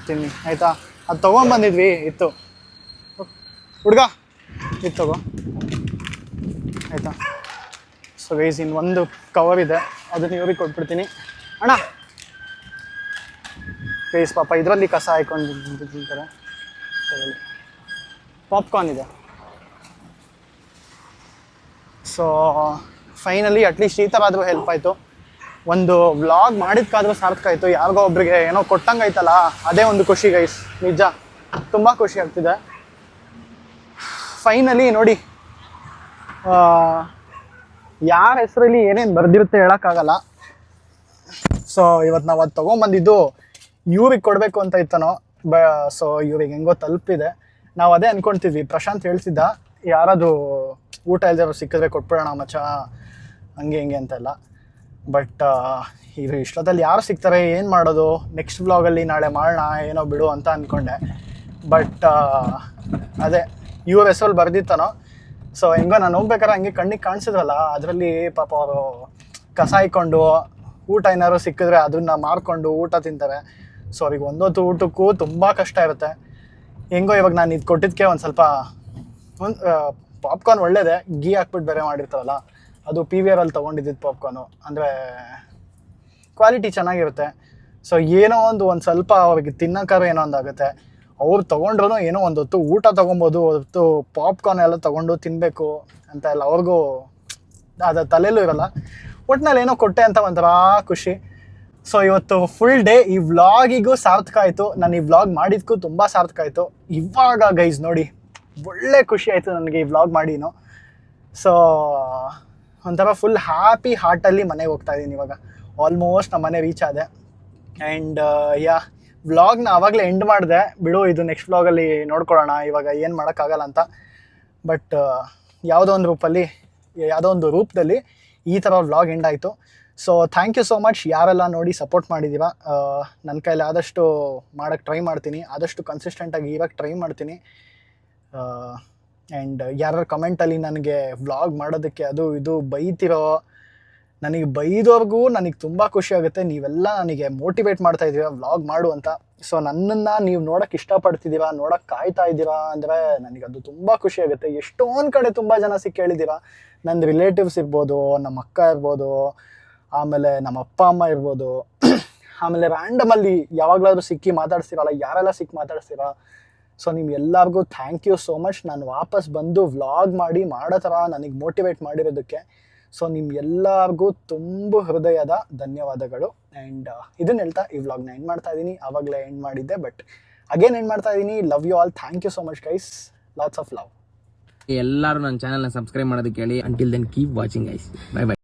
ತಿನ್ನಿ ಆಯಿತಾ? ಅದು ತೊಗೊಂಬಂದಿದ್ವಿ, ಇತ್ತು ಹುಡುಗ, ಇದು ತಗೋ ಆಯಿತಾ? ಸೊ ಗೈಸ್ ಇನ್ನೊಂದು ಕವರ್ ಇದೆ, ಅದನ್ನ ಇವ್ರಿಗೆ ಕೊಟ್ಬಿಡ್ತೀನಿ. ಅಣ್ಣ ಗೈಸ್ ಪಾಪ ಇದರಲ್ಲಿ ಕಸ ಹಾಕೊಂಡು ತಿಂತಾರೆ. ಪಾಪ್ಕಾರ್ನ್ ಇದೆ. ಸೊ ಫೈನಲಿ ಅಟ್ಲೀಸ್ಟ್ ಈ ಥರ ಆದರೂ ಹೆಲ್ಪ್ ಆಯಿತು. ಒಂದು ವ್ಲಾಗ್ ಮಾಡಿದ್ಕಾದ್ರೂ ಸಾರ್ಥಕ ಆಯಿತು. ಯಾರಿಗೋ ಒಬ್ರಿಗೆ ಏನೋ ಕೊಟ್ಟಂಗಾಯ್ತಲ್ಲ, ಅದೇ ಒಂದು ಖುಷಿ ಗೈಸ್. ನಿಜ ತುಂಬ ಖುಷಿ ಆಗ್ತಿದೆ. ಫೈನಲಿ ನೋಡಿ, ಯಾರ ಹೆಸರಲ್ಲಿ ಏನೇನು ಬರೆದಿರುತ್ತೆ ಹೇಳೋಕ್ಕಾಗಲ್ಲ. ಸೊ ಇವತ್ತು ನಾವು ಅದು ತೊಗೊಂಬಂದಿದ್ದು ಇವ್ರಿಗೆ ಕೊಡಬೇಕು ಅಂತ ಇತ್ತನೋ, ಸೊ ಇವ್ರಿಗೆ ಹೆಂಗೋ ತಲುಪಿದೆ. ನಾವು ಅದೇ ಅಂದ್ಕೊಳ್ತಿದ್ವಿ. ಪ್ರಶಾಂತ್ ಹೇಳ್ತಿದ್ದ, ಯಾರಾದರೂ ಊಟ ಇಲ್ದಾರು ಸಿಕ್ಕಿದ್ರೆ ಕೊಟ್ಬಿಡೋಣ ಮಚ್ಚ, ಹಂಗೆ ಹಿಂಗೆ ಅಂತೆಲ್ಲ. ಬಟ್ ಇವರು ಇಷ್ಟೊತ್ತಲ್ಲಿ ಯಾರು ಸಿಗ್ತಾರೆ, ಏನು ಮಾಡೋದು, ನೆಕ್ಸ್ಟ್ ವ್ಲಾಗಲ್ಲಿ ನಾಳೆ ಮಾಡೋಣ ಏನೋ ಬಿಡು ಅಂತ ಅಂದ್ಕೊಂಡೆ. ಬಟ್ ಅದೇ ಇವ್ರ ಹೆಸರಲ್ಲಿ ಬರೆದಿತ್ತನೋ. ಸೊ ಹೆಂಗೋ ನಾನು ಹೋಗ್ಬೇಕಾದ್ರೆ ಹಂಗೆ ಕಣ್ಣಿಗೆ ಕಾಣಿಸಿದ್ರಲ್ಲ, ಅದರಲ್ಲಿ ಪಾಪ ಅವರು ಕಸ ಹಾಕ್ಕೊಂಡು ಊಟ ಏನಾದ್ರು ಸಿಕ್ಕಿದ್ರೆ ಅದನ್ನು ಮಾರ್ಕೊಂಡು ಊಟ ತಿಂತಾರೆ. ಸೊ ಅವ್ರಿಗೆ ಒಂದೊತ್ತು ಊಟಕ್ಕೂ ತುಂಬ ಕಷ್ಟ ಇರುತ್ತೆ. ಹೆಂಗೋ ಇವಾಗ ನಾನು ಇದು ಕೊಟ್ಟಿದ್ದಕ್ಕೆ ಒಂದು ಸ್ವಲ್ಪ ಪಾಪ್ಕಾರ್ನ್ ಒಳ್ಳೇದೇ, ಗೀ ಹಾಕ್ಬಿಟ್ಟು ಬೇರೆ ಮಾಡಿರ್ತಾರಲ್ಲ, ಅದು PVR ಅಲ್ಲಿ ತೊಗೊಂಡಿದ್ದು ಪಾಪ್ಕಾರ್ನು, ಅಂದರೆ ಕ್ವಾಲಿಟಿ ಚೆನ್ನಾಗಿರುತ್ತೆ. ಸೊ ಏನೋ ಒಂದು ಸ್ವಲ್ಪ ಅವ್ರಿಗೆ ತಿನ್ನೋಕ್ಕಾದ್ರೂ ಏನೋ ಒಂದು ಆಗುತ್ತೆ. ಅವ್ರು ತೊಗೊಂಡ್ರೂ ಏನೋ ಒಂದು ಹೊತ್ತು ಊಟ ತೊಗೊಬೋದು, ಹೊತ್ತು ಪಾಪ್ಕಾರ್ನ್ ಎಲ್ಲ ತೊಗೊಂಡು ತಿನ್ನಬೇಕು ಅಂತ ಎಲ್ಲ ಅವ್ರಿಗೂ ಅದು ತಲೆಯಲ್ಲೂ ಇರೋಲ್ಲ. ಒಟ್ಟಿನಲ್ಲಿ ಏನೋ ಕೊಟ್ಟೆ ಅಂತ ಒಂಥರ ಖುಷಿ. ಸೊ ಇವತ್ತು ಫುಲ್ ಡೇ ಈ ವ್ಲಾಗಿಗೂ ಸಾರ್ಥಕ ಆಯಿತು. ನಾನು ಈ ವ್ಲಾಗ್ ಮಾಡಿದ್ದಕ್ಕೂ ತುಂಬ ಸಾರ್ಥಕ ಆಯಿತು. ಇವಾಗ ಗೈಸ್ ನೋಡಿ, ಒಳ್ಳೆ ಖುಷಿ ಆಯಿತು ನನಗೆ ಈ ವ್ಲಾಗ್ ಮಾಡಿನೋ. ಸೊ ಒಂಥರ ಫುಲ್ ಹ್ಯಾಪಿ ಹಾರ್ಟಲ್ಲಿ ಮನೆಗೆ ಹೋಗ್ತಾಯಿದ್ದೀನಿ ಇವಾಗ. ಆಲ್ಮೋಸ್ಟ್ ನಮ್ಮ ಮನೆ ರೀಚ್ ಆದೆ. ಆ್ಯಂಡ್ ವ್ಲಾಗ್ನ ಆವಾಗಲೇ ಎಂಡ್ ಮಾಡಿದೆ, ಬಿಡು ಇದು ನೆಕ್ಸ್ಟ್ ವ್ಲಾಗಲ್ಲಿ ನೋಡ್ಕೊಳ್ಳೋಣ, ಇವಾಗ ಏನು ಮಾಡೋಕ್ಕಾಗಲ್ಲ ಅಂತ. ಬಟ್ ಯಾವುದೋ ಒಂದು ರೂಪದಲ್ಲಿ ಈ ಥರ ವ್ಲಾಗ್ ಎಂಡ್ ಆಯಿತು. So thank you so much ಯಾರೆಲ್ಲ ನೋಡಿ ಸಪೋರ್ಟ್ ಮಾಡಿದ್ದೀರಾ. ನನ್ನ ಕೈಲಿ ಆದಷ್ಟು ಮಾಡೋಕ್ಕೆ ಟ್ರೈ ಮಾಡ್ತೀನಿ, ಆದಷ್ಟು ಕನ್ಸಿಸ್ಟೆಂಟಾಗಿ ಇರೋಕ್ಕೆ ಟ್ರೈ ಮಾಡ್ತೀನಿ. ಆ್ಯಂಡ್ ಯಾರು ಕಮೆಂಟಲ್ಲಿ ನನಗೆ ವ್ಲಾಗ್ ಮಾಡೋದಕ್ಕೆ ಅದು ಇದು ಬೈತಿರೋ, ನನಗೆ ಬೈದವ್ರಿಗೂ ನನಗೆ ತುಂಬ ಖುಷಿ ಆಗುತ್ತೆ. ನೀವೆಲ್ಲ ನನಗೆ ಮೋಟಿವೇಟ್ ಮಾಡ್ತಾ ಇದ್ದೀರಾ ವ್ಲಾಗ್ ಮಾಡು ಅಂತ. ಸೊ ನನ್ನನ್ನು ನೀವು ನೋಡೋಕ್ಕೆ ಇಷ್ಟಪಡ್ತಿದ್ದೀರಾ, ನೋಡೋಕ್ಕೆ ಕಾಯ್ತಾ ಇದ್ದೀರಾ ಅಂದರೆ ನನಗದು ತುಂಬ ಖುಷಿ ಆಗುತ್ತೆ. ಎಷ್ಟೊಂದು ಕಡೆ ತುಂಬ ಜನ ಸಿಕ್ಕಿ ಹೇಳಿದ್ದೀರಾ. ನನ್ನ ರಿಲೇಟಿವ್ಸ್ ಇರ್ಬೋದು, ನಮ್ಮ ಅಕ್ಕ ಇರ್ಬೋದು, ಆಮೇಲೆ ನಮ್ಮ ಅಪ್ಪ ಅಮ್ಮ ಇರ್ಬೋದು, ಆಮೇಲೆ ರ್ಯಾಂಡಮಲ್ಲಿ ಯಾವಾಗಲಾದ್ರೂ ಸಿಕ್ಕಿ ಮಾತಾಡ್ಸ್ತೀರಲ್ಲ, ಯಾರೆಲ್ಲ ಸಿಕ್ಕಿ ಮಾತಾಡ್ಸ್ತೀರಾ. ಸೊ ನಿಮ್ಗೆಲ್ಲರಿಗೂ ಥ್ಯಾಂಕ್ ಯು ಸೋ ಮಚ್. ನಾನು ವಾಪಸ್ ಬಂದು ವ್ಲಾಗ್ ಮಾಡೋ ಥರ ನನಗೆ ಮೋಟಿವೇಟ್ ಮಾಡಿರೋದಕ್ಕೆ. ಸೊ ನಿಮ್ಗೆಲ್ಲರಿಗೂ ತುಂಬ ಹೃದಯದ ಧನ್ಯವಾದಗಳು. ಆ್ಯಂಡ್ ಇದನ್ನ ಹೇಳ್ತಾ ಈ ವ್ಲಾಗ್ನ ಎಂಡ್ ಮಾಡ್ತಾ ಇದ್ದೀನಿ. ಆವಾಗಲೇ ಎಂಡ್ ಮಾಡಿದ್ದೆ, ಬಟ್ ಅಗೇನ್ ಎಂಡ್ ಮಾಡ್ತಾ ಇದ್ದೀನಿ. Love you all, thank you so much guys, lots of love. ಎಲ್ಲರೂ ನನ್ನ ಚಾನಲ್ನ ಸಬ್ಸ್ಕ್ರೈಬ್ ಮಾಡೋದಕ್ಕೆ ಹೇಳಿ. Until then keep watching guys, bye by.